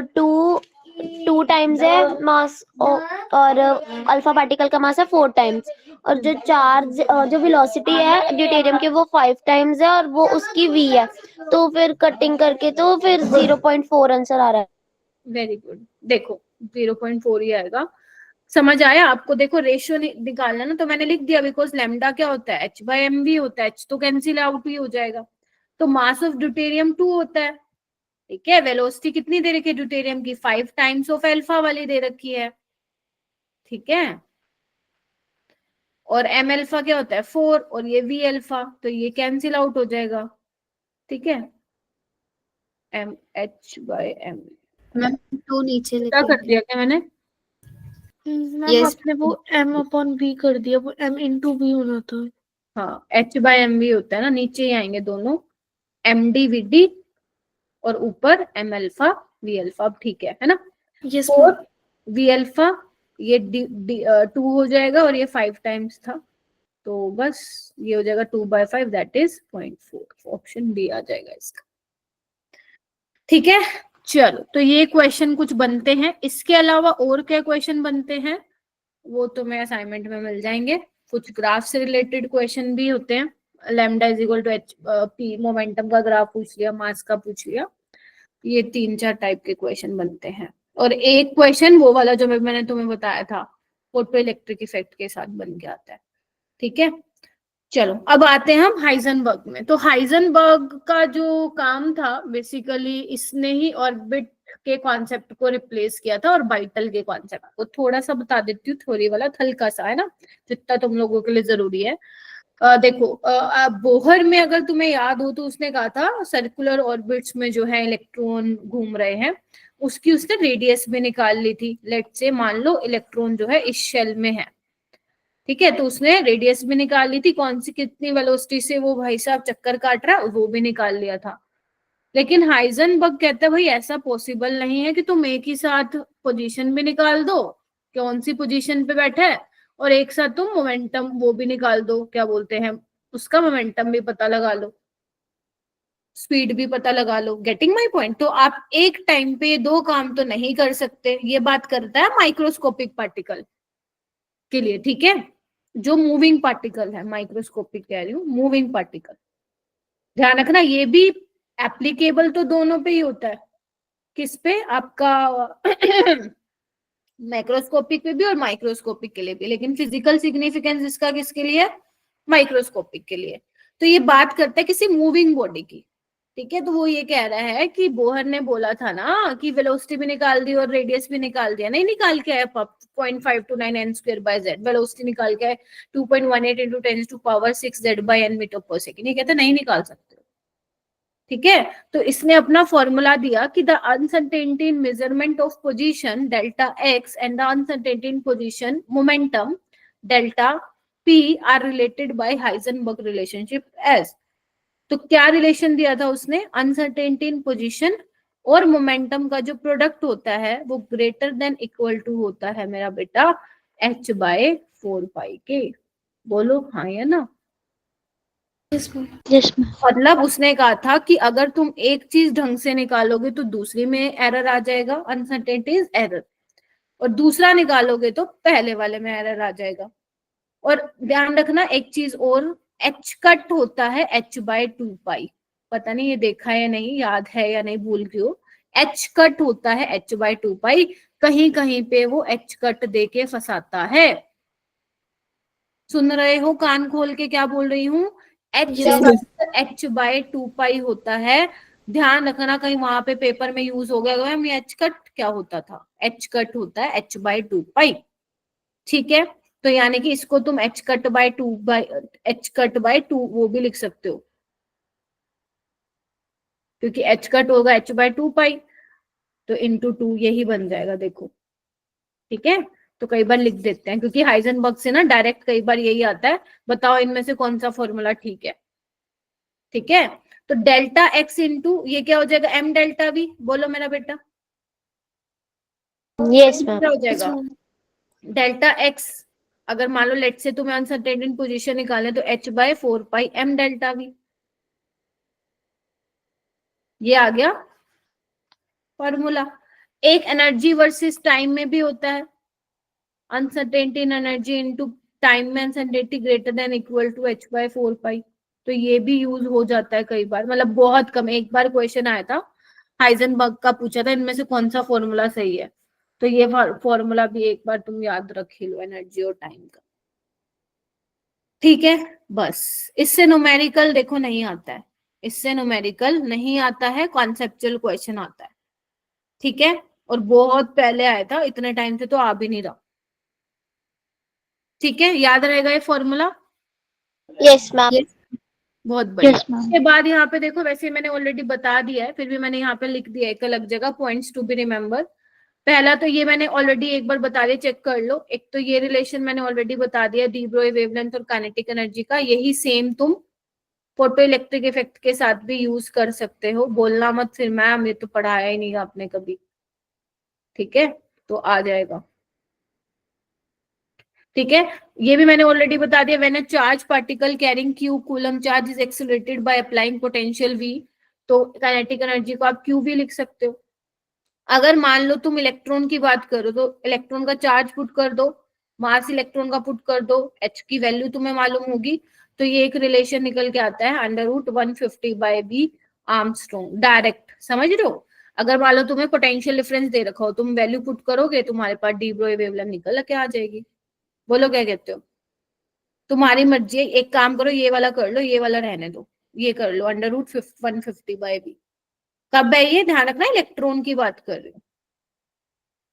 2 टाइम्स है मास, और अल्फा पार्टिकल का मास है 4 टाइम्स। और जो चार्ज जो वेलोसिटी है ड्यूटेरियम की वो 5 टाइम्स है, और वो उसकी v है। तो फिर कटिंग करके तो फिर 0.4 आंसर आ रहा है। Very good. देखो 0.4 ही आएगा। समझ आया आपको? देखो रेशियो निकालना ना, तो मैंने लिख दिया, बिकॉज लैम्डा क्या होता है, h/mv होता है, h तो कैंसिल आउट ही हो जाएगा। तो मास ऑफ ड्यूटेरियम 2 होता है, ठीक है। वेलोसिटी कितनी दे रखी है ड्यूटेरियम की? 5 टाइम्स ऑफ अल्फा वाली दे रखी है, ठीक है। और m अल्फा क्या होता है 4, और ये v अल्फा, तो ये कैंसिल आउट हो जाएगा, ठीक है। h/m मैम 2 नीचे क्या लिखेंगे। कर दिया क्या मैंने? मैम यस आपने वो m/v कर दिया, वो m/v होना था। हाँ, h/mv होता है ना, नीचे ही आएंगे दोनों, md/vd और ऊपर m अल्फा v अल्फा। अब ठीक है ना? Yes 4 ma'am. v अल्फा, ये 2 हो जाएगा, और ये 5 टाइम्स था, तो बस ये हो जाएगा 2/5, दैट इज 0.4। ऑप्शन बी आ जाएगा इसका, ठीक है। चलो, तो ये क्वेश्चन कुछ बनते हैं। इसके अलावा और क्या क्वेश्चन बनते हैं वो तो मैं असाइनमेंट में मिल जाएंगे। कुछ ग्राफ से रिलेटेड क्वेश्चन भी होते हैं। Lambda is equal to H P, momentum का ग्राफ पूछ लिया, मास का पूछ लिया। ये 3-4 टाइप के क्वेश्चन बनते हैं। और एक क्वेश्चन वो वाला जो मैंने तुम्हें बताया था, फोटो इलेक्ट्रिक इफेक्ट के साथ बन के आता है, ठीक है। चलो अब आते हैं हम हाइजेनबर्ग में। तो हाइजेनबर्ग का जो काम था बेसिकली, इसने ही ऑर्बिट के कॉन्सेप्ट को रिप्लेस किया था, और बाइटल के कॉन्सेप्ट को। थोड़ा सा बता देती हूँ, थ्योरी वाला हल्का सा है ना, जितना तुम लोगों के लिए जरूरी है। देखो बोहर में अगर तुम्हें याद हो तो उसने कहा था सर्कुलर ऑर्बिट्स में जो है इलेक्ट्रॉन घूम रहे हैं, उसकी उसने रेडियस भी निकाल ली थी। लेट से मान लो इलेक्ट्रॉन जो है इस शेल में है, ठीक है, तो उसने रेडियस भी निकाल ली थी, कौन सी कितनी वेलोसिटी से वो भाई साहब चक्कर काट रहा है वो भी निकाल लिया था। लेकिन हाइजेनबर्ग कहता है भाई ऐसा पॉसिबल नहीं है कि तुम एक ही साथ पोजीशन भी निकाल दो, कौन सी पोजीशन पे बैठा है, और एक साथ तुम मोमेंटम वो भी निकाल दो, क्या बोलते हैं उसका, मोमेंटम भी पता लगा लो, स्पीड भी पता लगा लो। Getting my point? तो आप एक टाइम पे 2 काम तो नहीं कर सकते। ये बात करता है माइक्रोस्कोपिक पार्टिकल के लिए, ठीक है, जो मूविंग पार्टिकल है। माइक्रोस्कोपिक कह रही हूँ, मूविंग पार्टिकल। ध्यान रखना, ये भी एप्लीकेबल तो दोनों पे ही होता है। किस पे? आपका मैक्रोस्कोपिक पे भी और माइक्रोस्कोपिक के लिए भी, लेकिन फिजिकल सिग्निफिकेंस इसका किसके लिए? माइक्रोस्कोपिक के लिए। तो ये बात करता है किसी मूविंग बॉडी की, ठीक है। तो वो ये कह रहा है कि बोहर ने बोला था ना कि वेलोसिटी भी निकाल दी और रेडियस भी निकाल दिया, नहीं निकाल के है 0.529 n square by z। Velocity निकाल के 2.18 into 10⁶ z by n meter पर सेकेंड। ये कहते नहीं निकाल सकते, ठीक है। तो इसने अपना फॉर्मूला दिया कि the uncertainty in measurement of position delta x and the uncertainty in position momentum delta P are related by Heisenberg relationship as। तो क्या रिलेशन दिया था उसने, अनसर्टेनिटी इन पोजीशन और मोमेंटम का जो प्रोडक्ट होता है वो ग्रेटर देन इक्वल टू होता है मेरा बेटा h/4 के। बोलो हाँ या ना। Yes, ma'am. मतलब उसने कहा था कि अगर तुम एक चीज ढंग से निकालोगे तो दूसरी में एरर आ जाएगा, अनसर्टेनिटी इज एरर, और दूसरा निकालोगे तो पहले वाले में एरर आ जाएगा। और ध्यान रखना एक चीज और, h कट होता है h/2 पता नहीं ये देखा है या नहीं, याद है या नहीं, भूल गई हो। h कट होता है h/2 कहीं कहीं पे वो h कट दे के फंसाता है। सुन रहे हो कान खोल के क्या बोल रही हूँ, h/2 होता है। ध्यान रखना कहीं वहां पे पेपर में यूज हो गया मैम ये h कट क्या होता था, h कट होता है h/2। ठीक है, तो यानी कि इसको तुम h कट बाय टू वो भी लिख सकते हो, क्योंकि h कट होगा h/2 तो इंटू 2 यही बन जाएगा। देखो ठीक है, तो कई बार लिख देते हैं क्योंकि हाइजेनबर्ग से ना डायरेक्ट कई बार यही आता है, बताओ इनमें से कौन सा फॉर्मूला ठीक है। ठीक है, तो डेल्टा x इंटू ये क्या हो जाएगा m डेल्टा v, बोलो मेरा बेटा। यस क्या हो जाएगा डेल्टा x, अगर मान लो लेट से तुम्हें अनसर्टेन पोजीशन निकालने तो h/4 m डेल्टा v, ये आ गया फॉर्मूला। एक एनर्जी वर्सेस टाइम में भी होता है, uncertainty in energy into time में uncertainty greater than equal to h/4 तो ये भी यूज हो जाता है कई बार, मतलब बहुत कम। एक बार क्वेश्चन आया था हाइजेनबर्ग का, पूछा था इनमें से कौन सा फॉर्मूला सही है, तो ये फॉर्मूला भी एक बार तुम याद रख ही लो एनर्जी और टाइम का। ठीक है, बस इससे न्यूमेरिकल देखो नहीं आता है, इससे न्यूमेरिकल नहीं आता है, कॉन्सेप्चुअल क्वेश्चन आता है। ठीक है, और बहुत पहले आया था, इतने टाइम से तो आ भी नहीं रहा। ठीक है, याद रहेगा ये फॉर्मूला। Yes ma'am. बहुत बढ़िया। Yes, ma'am. उसके बाद यहाँ पे देखो, वैसे मैंने ऑलरेडी बता दिया है, फिर भी मैंने यहाँ पे लिख दिया एक अलग जगह, पॉइंट्स टू बी रिमेम्बर। पहला तो ये मैंने ऑलरेडी एक बार बता दिया, चेक कर लो। एक तो ये रिलेशन मैंने ऑलरेडी बता दिया डी ब्रोई वेवलेंथ और काइनेटिक एनर्जी का, यही सेम तुम फोटो इलेक्ट्रिक इफेक्ट के साथ भी यूज कर सकते हो। बोलना मत फिर मैम ये तो पढ़ाया ही नहीं आपने कभी। ठीक है, तो आ जाएगा। ठीक है, ये भी मैंने ऑलरेडी बता दिया। When a charge particle carrying q coulomb charge is accelerated by applying potential v, तो काइनेटिक एनर्जी को आप q भी लिख सकते हो। अगर मान लो तुम इलेक्ट्रॉन की बात करो तो इलेक्ट्रॉन का चार्ज पुट कर दो, मास इलेक्ट्रॉन का पुट कर दो, h की वैल्यू तुम्हें मालूम होगी, तो ये एक रिलेशन निकल के आता है √150/v आर्मस्ट्रॉन्ग, डायरेक्ट। समझ रहे हो, अगर मान लो तुम्हें पोटेंशियल डिफरेंस दे रखा हो, तुम वैल्यू पुट करोगे, तुम्हारे पास डी ब्रोई वेवलेंथ निकल के आ जाएगी। बोलो क्या कहते हो, तुम्हारी मर्जी है। एक काम करो, ये वाला कर लो, ये वाला रहने दो, ये कर लो √150/v। कब है ये, ध्यान रखना इलेक्ट्रॉन की बात कर रही हूँ,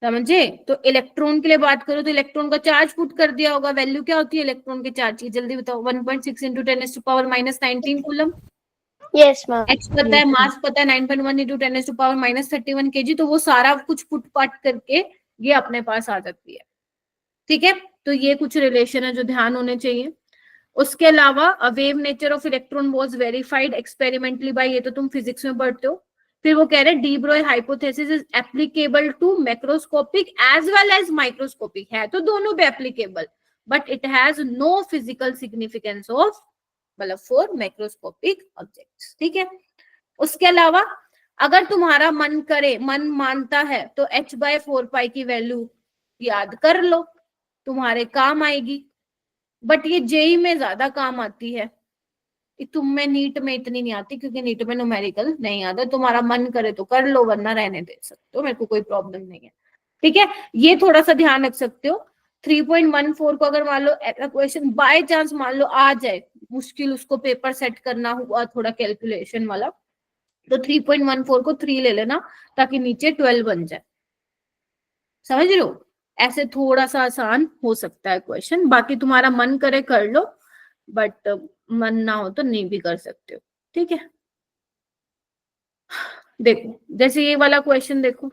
समझे। तो इलेक्ट्रॉन के लिए बात करो तो इलेक्ट्रॉन का चार्ज पुट कर दिया होगा, वैल्यू क्या होती है इलेक्ट्रॉन के चार्ज की, जल्दी बताओ। 1.6 × 10⁻⁻19 कूलम। Yes ma'am. एच पता है, मास पता है 9.1 × 10⁻31 kg, तो वो सारा कुछ पुट पाट करके ये अपने पास आ जाती है। ठीक है, तो ये कुछ रिलेशन है जो ध्यान होने चाहिए। उसके अलावा wave nature of electron was verified experimentally by, ये तो तुम फिजिक्स में पढ़ते हो। फिर वो कह रहे हैं de Broglie hypothesis is applicable to macroscopic as well as microscopic, है तो दोनों भी applicable, but it has no physical significance of, मतलब फॉर मैक्रोस्कोपिक ऑब्जेक्ट्स। ठीक है, उसके अलावा अगर तुम्हारा मन करे, मन मानता है, तो h/4 की वैल्यू याद कर लो, तुम्हारे काम आएगी। बट ये जेई में ज्यादा काम आती है, तुम में नीट में इतनी नहीं आती, क्योंकि नीट में न्यूमेरिकल नहीं आता। तुम्हारा मन करे तो कर लो, वरना रहने दे सकते हो, मेरे को कोई प्रॉब्लम नहीं है। ठीक है, ये थोड़ा सा ध्यान रख सकते हो। 3.14 को अगर मान लो क्वेश्चन बाय चांस मान लो आ जाए, मुश्किल उसको पेपर सेट करना हुआ थोड़ा कैलकुलेशन वाला, तो 3.14 को 3 ले लेना, ताकि नीचे 12 बन जाए। समझ रहे हो, ऐसे थोड़ा सा आसान हो सकता है क्वेश्चन। बाकी तुम्हारा मन करे कर लो, बट मन ना हो तो नहीं भी कर सकते हो। ठीक है, देखो जैसे ये वाला क्वेश्चन देखो,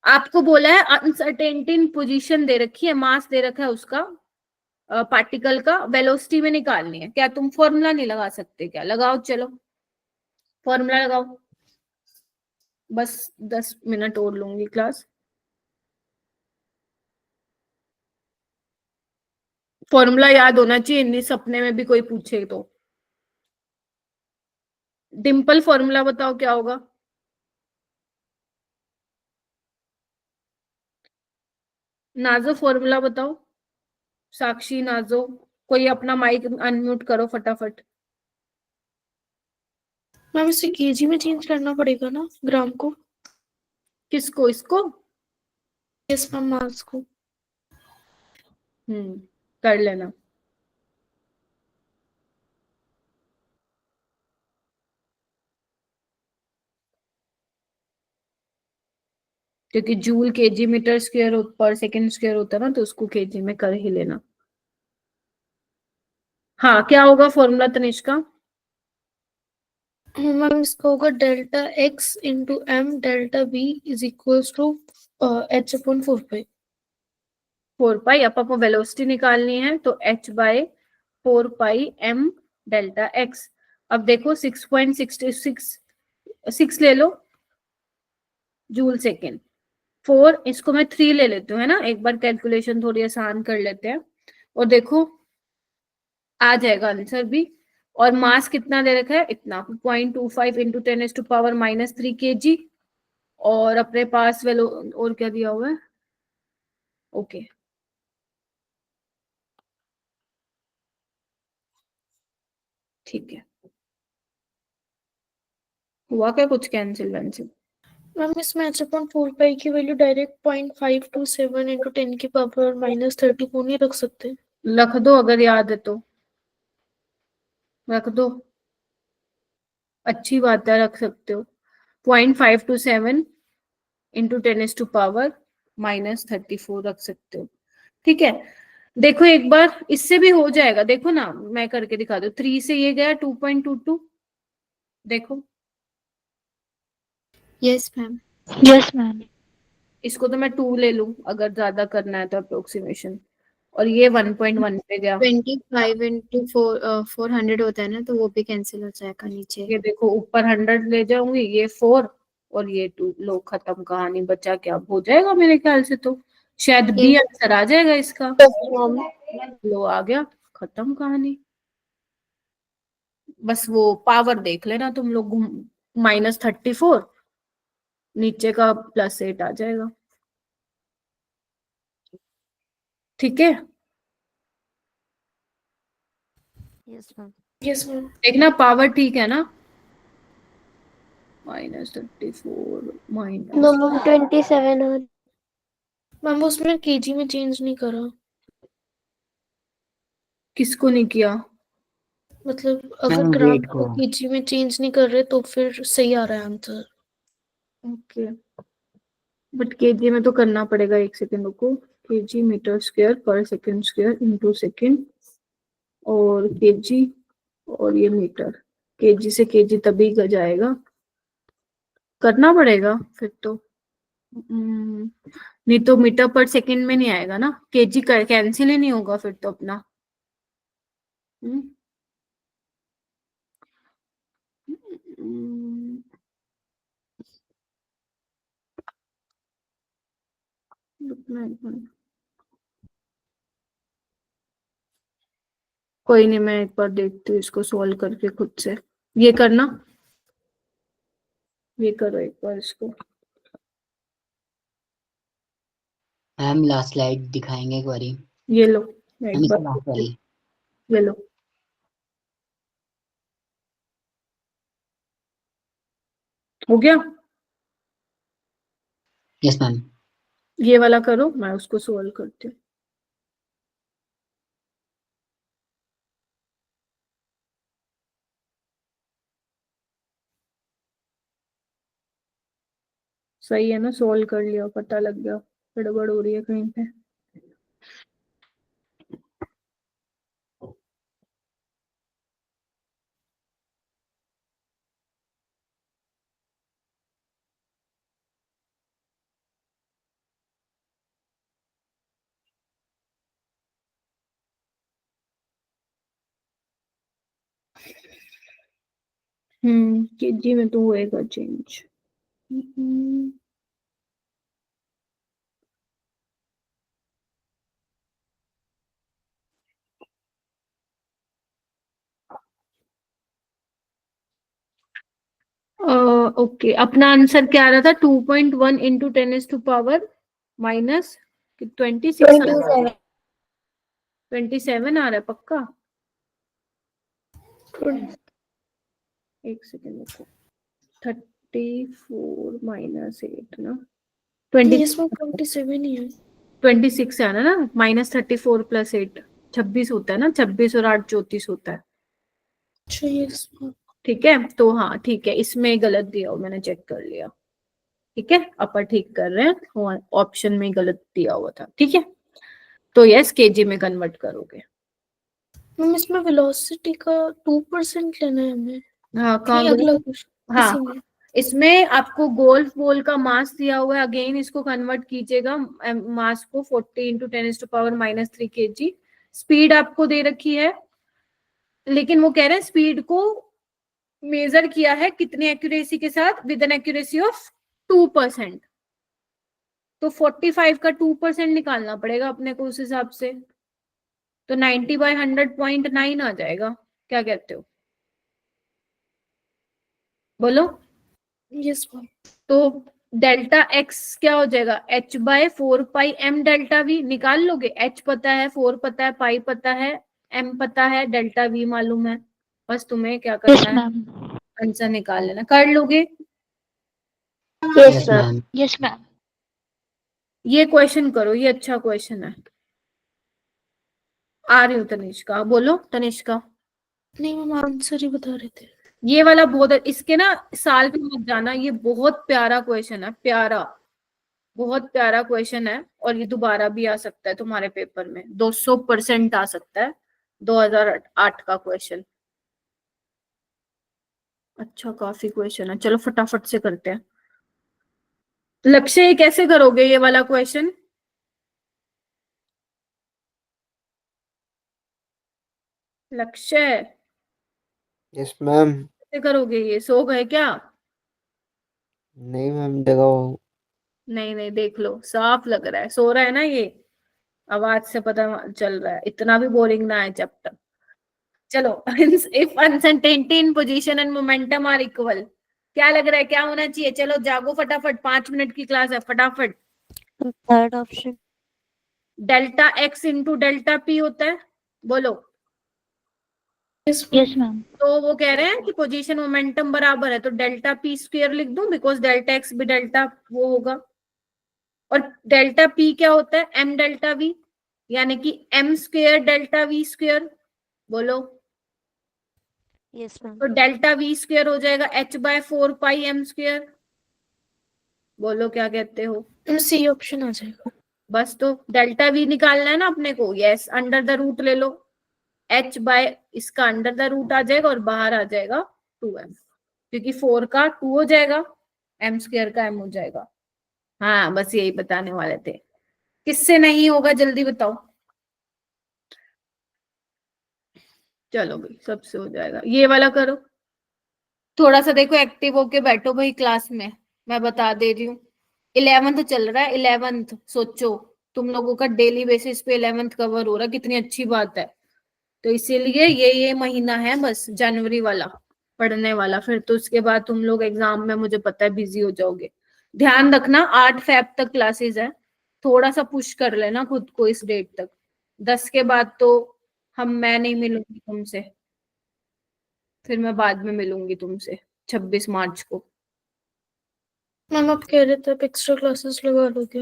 आपको बोला है अनसर्टेनिटी इन पोजीशन दे रखी है, मास दे रखा है उसका, पार्टिकल का वेलोसिटी में निकालनी है। क्या तुम फॉर्मूला नहीं लगा सकते क्या? लगाओ, चलो फॉर्मूला लगाओ। बस 10 मिनट और लूंगी क्लास। फॉर्मूला याद होना चाहिए, नहीं सपने में भी कोई पूछे तो। डिम्पल फॉर्मूला बताओ क्या होगा? नाजो फॉर्मूला बताओ। साक्षी, नाजो, कोई अपना माइक अनम्यूट करो फटाफट। मैम इसे केजी में चेंज करना पड़ेगा ना, ग्राम को? किसको? इसको? यस मैम, मास को। कर लेना। क्योंकि जूल केजी मीटर स्क्वायर पर सेकंड स्क्वायर होता है ना, तो उसको केजी में कर ही लेना। हाँ, क्या होगा फॉर्मूला तनिष्का? मैम इसका होगा delta X into M delta V is equals to H upon 4 pi. 4 pi, आपको वेलोसिटी निकालनी है तो h/4 पाई m डेल्टा एक्स। अब देखो 6.6 ले लो जूल सेकेंड। 4, इसको मैं 3 ले लेती हूँ, है ना, एक बार कैलकुलेशन थोड़ी आसान कर लेते हैं। और देखो आ जाएगा आंसर भी। और मास कितना दे रखा है? इतना 0.25 इंटू 10⁻³ kg। और अपने पास वेलो और क्या दिया हुआ है? ओके, ठीक है। हुआ क्या कुछ कैंसिल वैंसिल? मैम इसमें एच अपॉन 4 पाई की वैल्यू डायरेक्ट 0.527 इंटू 10⁻³ नहीं रख सकते? रख दो अगर याद है तो, रख दो, अच्छी बात है, रख सकते हो। 0.527 इंटू 10⁻³ रख सकते हो, ठीक है। देखो एक बार इससे भी हो जाएगा, देखो ना, मैं करके दिखा दू। 3 से ये गया 2.22, देखो यस मैम। Yes ma'am. इसको तो मैं 2 ले लूं अगर ज्यादा करना है तो अप्रोक्सीमेशन। और ये 1.1 पे गया। 25 इंटू 400 होता है ना, तो वो भी कैंसिल हो जाएगा नीचे। ये देखो ऊपर 100 ले जाऊंगी, ये 4 और ये 2, लो खत्म कहानी। बचा क्या? अब हो जाएगा मेरे ख्याल से तो, शायद बी Yes. आंसर आ जाएगा इसका। मैम लो आ गया, खत्म कहानी। बस वो पावर देख लेना तुम लोग, -34, नीचे का +8 आ जाएगा, ठीक है। Yes ma'am. Yes ma'am. देखना पावर ठीक है ना? -34 माइनस, मैम 27 और मैम उसमें केजी में चेंज नहीं करा, किसको नहीं किया? मतलब अगर मैम ग्राम वेट को को केजी में चेंज नहीं कर रहे तो फिर सही आ रहा है आंसर। ओके, बट केजी में तो करना पड़ेगा। एक सेकेंड रुको। केजी मीटर स्क्वायर पर सेकंड स्क्वायर इंटू सेकेंड, और केजी, और ये मीटर। केजी से केजी तभी का जाएगा, करना पड़ेगा फिर तो। नहीं तो मीटर पर सेकंड में नहीं आएगा ना, केजी कैंसिल ही नहीं होगा फिर तो अपना। हम्म, हम्म, रुकना एक मिनट। कोई नहीं, मैं एक बार देखती हूँ इसको सॉल्व करके खुद से। ये करना, ये करो एक बार इसको। मैम लास्ट स्लाइड दिखाएंगे एक बारी? ये लो, मैं मैम एक बार इससे लास्ट वाली। ये लो। हो गया? Yes ma'am. ये वाला करो, मैं उसको सॉल्व करती हूँ। सही है ना? सॉल्व कर लिया, पता लग गया गड़बड़ हो रही है कहीं पे। केजी में तो होएगा चेंज। ओके, अपना आंसर क्या आ रहा था? 2.1 इंटू 10⁻⁻⁻, माइनस 26 27 आ रहा है पक्का? एक सेकेंड रुको, 34 माइनस 8 ना, 27 ही है। 26 है ना, -34 + 8 26 होता है ना, 26 और 8 34 होता है। अच्छा यस मैम। ठीक है, तो हाँ ठीक है, इसमें गलत दिया हो, मैंने चेक कर लिया। ठीक है, अपन ठीक कर रहे हैं, ऑप्शन में गलत दिया हुआ था। ठीक है, तो यस केजी में कन्वर्ट करोगे। मैम इसमें वेलोसिटी का 2% लेना है हमें। हाँ कि कहाँ अगला गए? क्वेश्चन हाँ, इसी में। इसमें आपको गोल्फ बॉल का मास दिया हुआ है, अगेन इसको कन्वर्ट कीजिएगा मास को 40 इंटू 10⁻⁻³ kg। स्पीड आपको दे रखी है, लेकिन वो कह रहे हैं स्पीड को मेजर किया है कितनी एक्यूरेसी के साथ? With an accuracy of 2%। तो 45 का 2% निकालना पड़ेगा अपने को उस हिसाब से, तो 90/100.9 आ जाएगा। क्या कहते हो, बोलो? Yes ma'am. तो डेल्टा एक्स क्या हो जाएगा? h/4πm delta we. निकाल लोगे? h पता है, 4 पता है, पाई पता है, m पता है, डेल्टा वी मालूम है, बस तुम्हें क्या यस करना है, मैम। आंसर निकाल लेना। कर लोगे? Yes ma'am. Yes ma'am. ये क्वेश्चन करो, ये अच्छा क्वेश्चन है। आ रही हूँ तनिष्का, बोलो तनिष्का। नहीं मैम आंसर ही बता रहे थे। ये वाला बहुत, इसके ना साल पे मत जाना, ये बहुत प्यारा क्वेश्चन है, प्यारा, बहुत प्यारा क्वेश्चन है, और ये दोबारा भी आ सकता है तुम्हारे पेपर में, 200% आ सकता है। 2008 का क्वेश्चन, अच्छा काफी क्वेश्चन है। चलो फटाफट से करते हैं। लक्ष्य, ये कैसे करोगे ये वाला क्वेश्चन? लक्ष्य यस मैम। कैसे करोगे ये? सो गए क्या? नहीं मैम, देखो। नहीं नहीं, देख लो, साफ लग रहा है सो रहा है ना ये, आवाज से पता चल रहा है। इतना भी बोरिंग ना है चैप्टर। चलो if uncertainty in position and momentum are equal, क्या लग रहा है क्या होना चाहिए? चलो जागो फटाफट, 5 मिनट की क्लास है, फटाफट। Third option. Delta X into delta P होता है, बोलो। Yes ma'am. Yes ma'am. तो वो कह रहे हैं कि पोजीशन मोमेंटम बराबर है, तो डेल्टा पी स्क्वायर लिख दूं, बिकॉज डेल्टा एक्स भी डेल्टा वो होगा, और डेल्टा पी क्या होता है? एम डेल्टा वी, यानी कि M square delta V square, बोलो। Yes ma'am. तो डेल्टा वी स्क्वायर हो जाएगा h/4πm²। बोलो क्या कहते हो? सी ऑप्शन आ जाएगा। बस, तो डेल्टा वी निकालना है ना अपने को। यस, अंडर द रूट ले लो, h बाय इसका अंडर द रूट आ जाएगा और बाहर आ जाएगा 2m, क्योंकि 4 का 2 हो जाएगा, m² का m हो जाएगा। हाँ बस यही बताने वाले थे। किससे नहीं होगा जल्दी बताओ? चलो भाई, सबसे हो जाएगा। ये वाला करो, थोड़ा सा देखो, एक्टिव होके बैठो भाई क्लास में, मैं बता दे रही हूँ। 11th चल रहा है, 11th, सोचो तुम लोगों का डेली बेसिस पे 11th कवर हो रहा है, कितनी अच्छी बात है। तो इसीलिए ये महीना है बस, जनवरी वाला पढ़ने वाला, फिर तो उसके बाद तुम लोग एग्जाम में मुझे पता है बिजी हो जाओगे। ध्यान रखना 8 फेब तक क्लासेस है, थोड़ा सा पुश कर लेना खुद को इस डेट तक। 10 के बाद तो मैं नहीं मिलूंगी तुमसे, फिर मैं बाद में मिलूंगी तुमसे 26 मार्च को। मैम आप कह रहे थे आप एक्स्ट्रा क्लासेस लगा लोगे।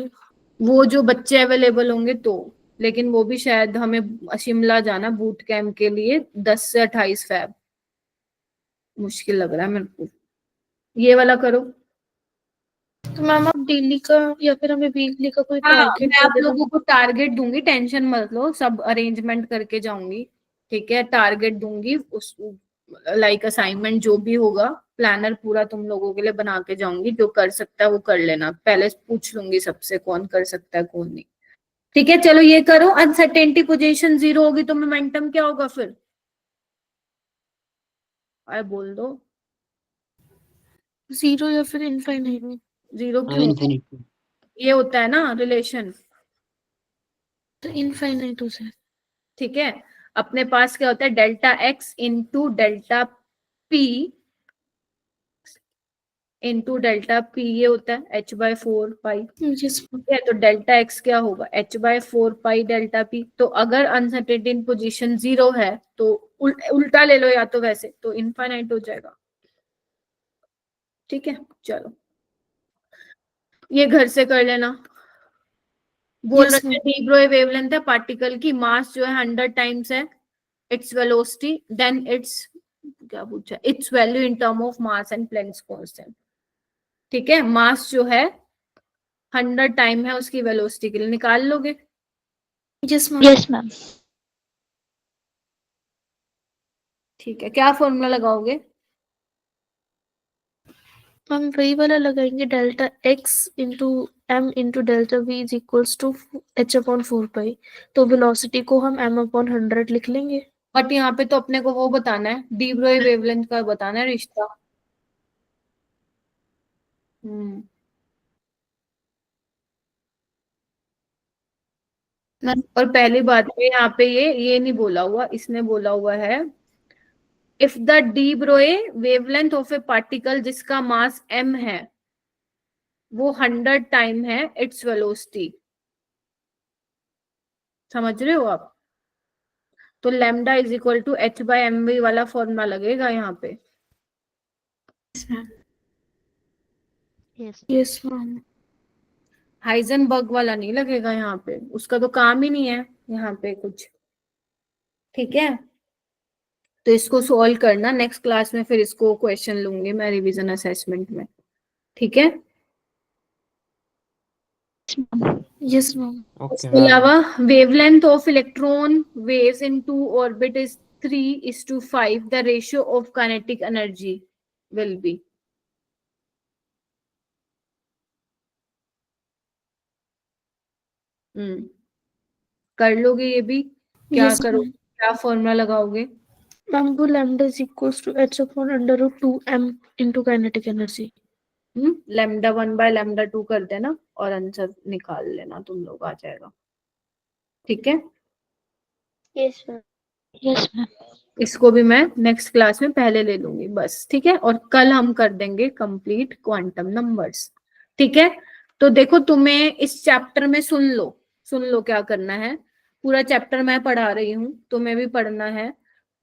वो जो बच्चे अवेलेबल होंगे तो, लेकिन वो भी शायद हमें शिमला जाना बूट कैंप के लिए 10 से 28 फेब, मुश्किल लग रहा है मेरे को। ये वाला करो। तो मैम आप डेली का या फिर हमें वीकली का कोई हाँ, टारगेट मैं आप दे लोगों देना। को टारगेट दूंगी, टेंशन मत लो, सब अरेंजमेंट करके जाऊंगी। ठीक है, टारगेट दूंगी, उस लाइक असाइनमेंट जो भी होगा, प्लानर पूरा तुम लोगों के लिए बना के जाऊंगी। जो कर सकता है वो कर लेना, पहले पूछ लूंगी सबसे कौन कर सकता है कौन नहीं। ठीक है, चलो ये करो। अनसर्टेनिटी पोजीशन 0 होगी तो मोमेंटम क्या होगा फिर? अरे बोल दो। जीरो या फिर इनफाइनाइट? जीरो क्यों? इन्फिनिटी। ये होता है ना रिलेशन, तो इनफाइनाइट हो जाए। ठीक है। अपने पास क्या होता है, delta X into delta P into delta P, ये होता है h/4 पाई। Yes ma'am. है तो डेल्टा एक्स क्या होगा, h/4 पाई डेल्टा पी। तो अगर अनसर्टेनिटी इन पोजीशन 0 है तो उल्टा ले लो, या तो वैसे तो इनफाइनाइट हो जाएगा। ठीक है, चलो ये घर से कर लेना। बोल Yes, रहे थे डी ब्रोई वेवलेंथ है पार्टिकल की, मास जो है 100 टाइम्स है इट्स वेलोसिटी, देन इट्स क्या पूछा, it's value in term of mass and Planck's constant. ठीक है, मास जो है 100 टाइम है उसकी वेलोसिटी के लिए, निकाल लोगे? yes ma'am. Yes ma'am. ठीक है, क्या फॉर्मूला लगाओगे? हम वही वाला लगाएंगे, delta X into M into delta V is equals to h/4 pi. तो वेलोसिटी को हम m/100 लिख लेंगे। बट यहाँ पे तो अपने को वो बताना है, डी ब्रोई वेवलेंथ का बताना है रिश्ता। और पहली बात है यहाँ पे ये नहीं बोला हुआ, इसने बोला हुआ है if the de Broglie wavelength of a particle जिसका मास m है वो 100 टाइम है इट्स वेलोसिटी। समझ रहे हो आप? तो lambda is equal to h/mv वाला फॉर्मूला लगेगा यहाँ पे। Yes yes ma'am. हाइजेनबर्ग वाला नहीं लगेगा यहाँ पे, उसका तो काम ही नहीं है यहाँ पे कुछ। ठीक है, तो इसको सॉल्व करना नेक्स्ट क्लास में, फिर इसको क्वेश्चन लूंगी मैं रिवीजन असेसमेंट में। ठीक है, यस मैम। ओके इसके मैम। अलावा wavelength of electron waves in two orbit is 3:5, the ratio of kinetic energy will be. कर लोगे ये भी? क्या Yes, करो, ma'am. क्या फॉर्मूला लगाओगे? मैम वो lambda is equals to h/√2m into kinetic energy. Lambda 1/λ2 कर देना और आंसर निकाल लेना, तुम लोग आ जाएगा। ठीक है, यस मैम। Yes ma'am. इसको भी मैं नेक्स्ट क्लास में पहले ले लूंगी बस। ठीक है, और कल हम कर देंगे कंप्लीट क्वांटम नंबर्स। ठीक है, तो देखो तुम्हें इस चैप्टर में सुन लो क्या करना है। पूरा चैप्टर मैं पढ़ा रही हूँ, तुम्हें भी पढ़ना है।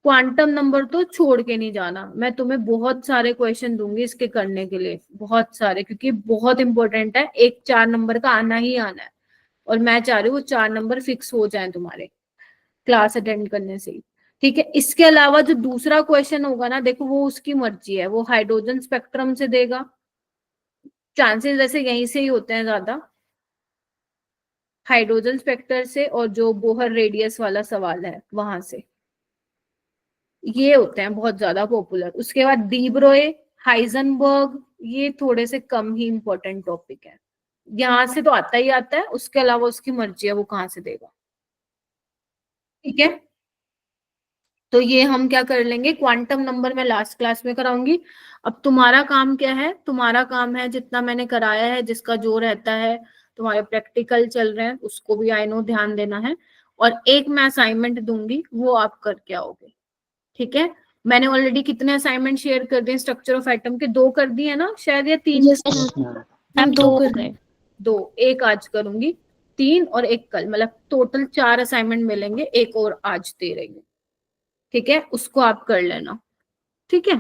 क्वांटम नंबर तो छोड़ के नहीं जाना, मैं तुम्हें बहुत सारे क्वेश्चन दूंगी इसके करने के लिए, बहुत सारे, क्योंकि बहुत इंपॉर्टेंट है, एक 4 नंबर का आना ही आना है। और मैं चाह रही हूँ वो 4 नंबर फिक्स हो जाए तुम्हारे क्लास अटेंड करने से ही। ठीक है, इसके अलावा जो दूसरा क्वेश्चन होगा ना, देखो वो उसकी मर्जी है, वो हाइड्रोजन स्पेक्ट्रम से देगा, चांसेस वैसे यहीं से ही होते हैं ज्यादा, हाइड्रोजन स्पेक्टर से, और जो बोहर रेडियस वाला सवाल है वहां से, ये होते हैं बहुत ज्यादा पॉपुलर। उसके बाद डी ब्रोई, हाइजेनबर्ग, ये थोड़े से कम ही इंपॉर्टेंट टॉपिक है, यहाँ से तो आता ही आता है, उसके अलावा उसकी मर्जी है वो कहाँ से देगा। ठीक है, तो ये हम क्या कर लेंगे, क्वांटम नंबर मैं लास्ट क्लास में कराऊंगी। अब तुम्हारा काम क्या है, तुम्हारा काम है जितना मैंने कराया है, जिसका जो रहता है, तुम्हारे प्रैक्टिकल चल रहे हैं उसको भी आई नो ध्यान देना है, और एक मैं असाइनमेंट दूंगी वो आप करके आओगे। ठीक है, मैंने ऑलरेडी कितने असाइनमेंट शेयर कर दिए स्ट्रक्चर ऑफ एटम के, 2 कर दिए ना शायद, या 3? Yes yes ma'am. Ma'am. Ma'am 2 दो कर हो रहे गए। हैं। 2, एक आज करूंगी, 3 और एक कल, मतलब टोटल 4 असाइनमेंट मिलेंगे, एक और आज दे रही हूँ। ठीक है, उसको आप कर लेना। ठीक है,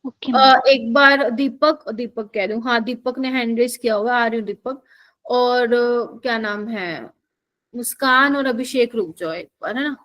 ओके मैम। एक बार दीपक कह रही हूँ, हाँ दीपक ने हैंड रेज किया हुआ, आ रही हूँ दीपक। और क्या नाम है, मुस्कान और अभिषेक रुक जाओ एक बार, है ना।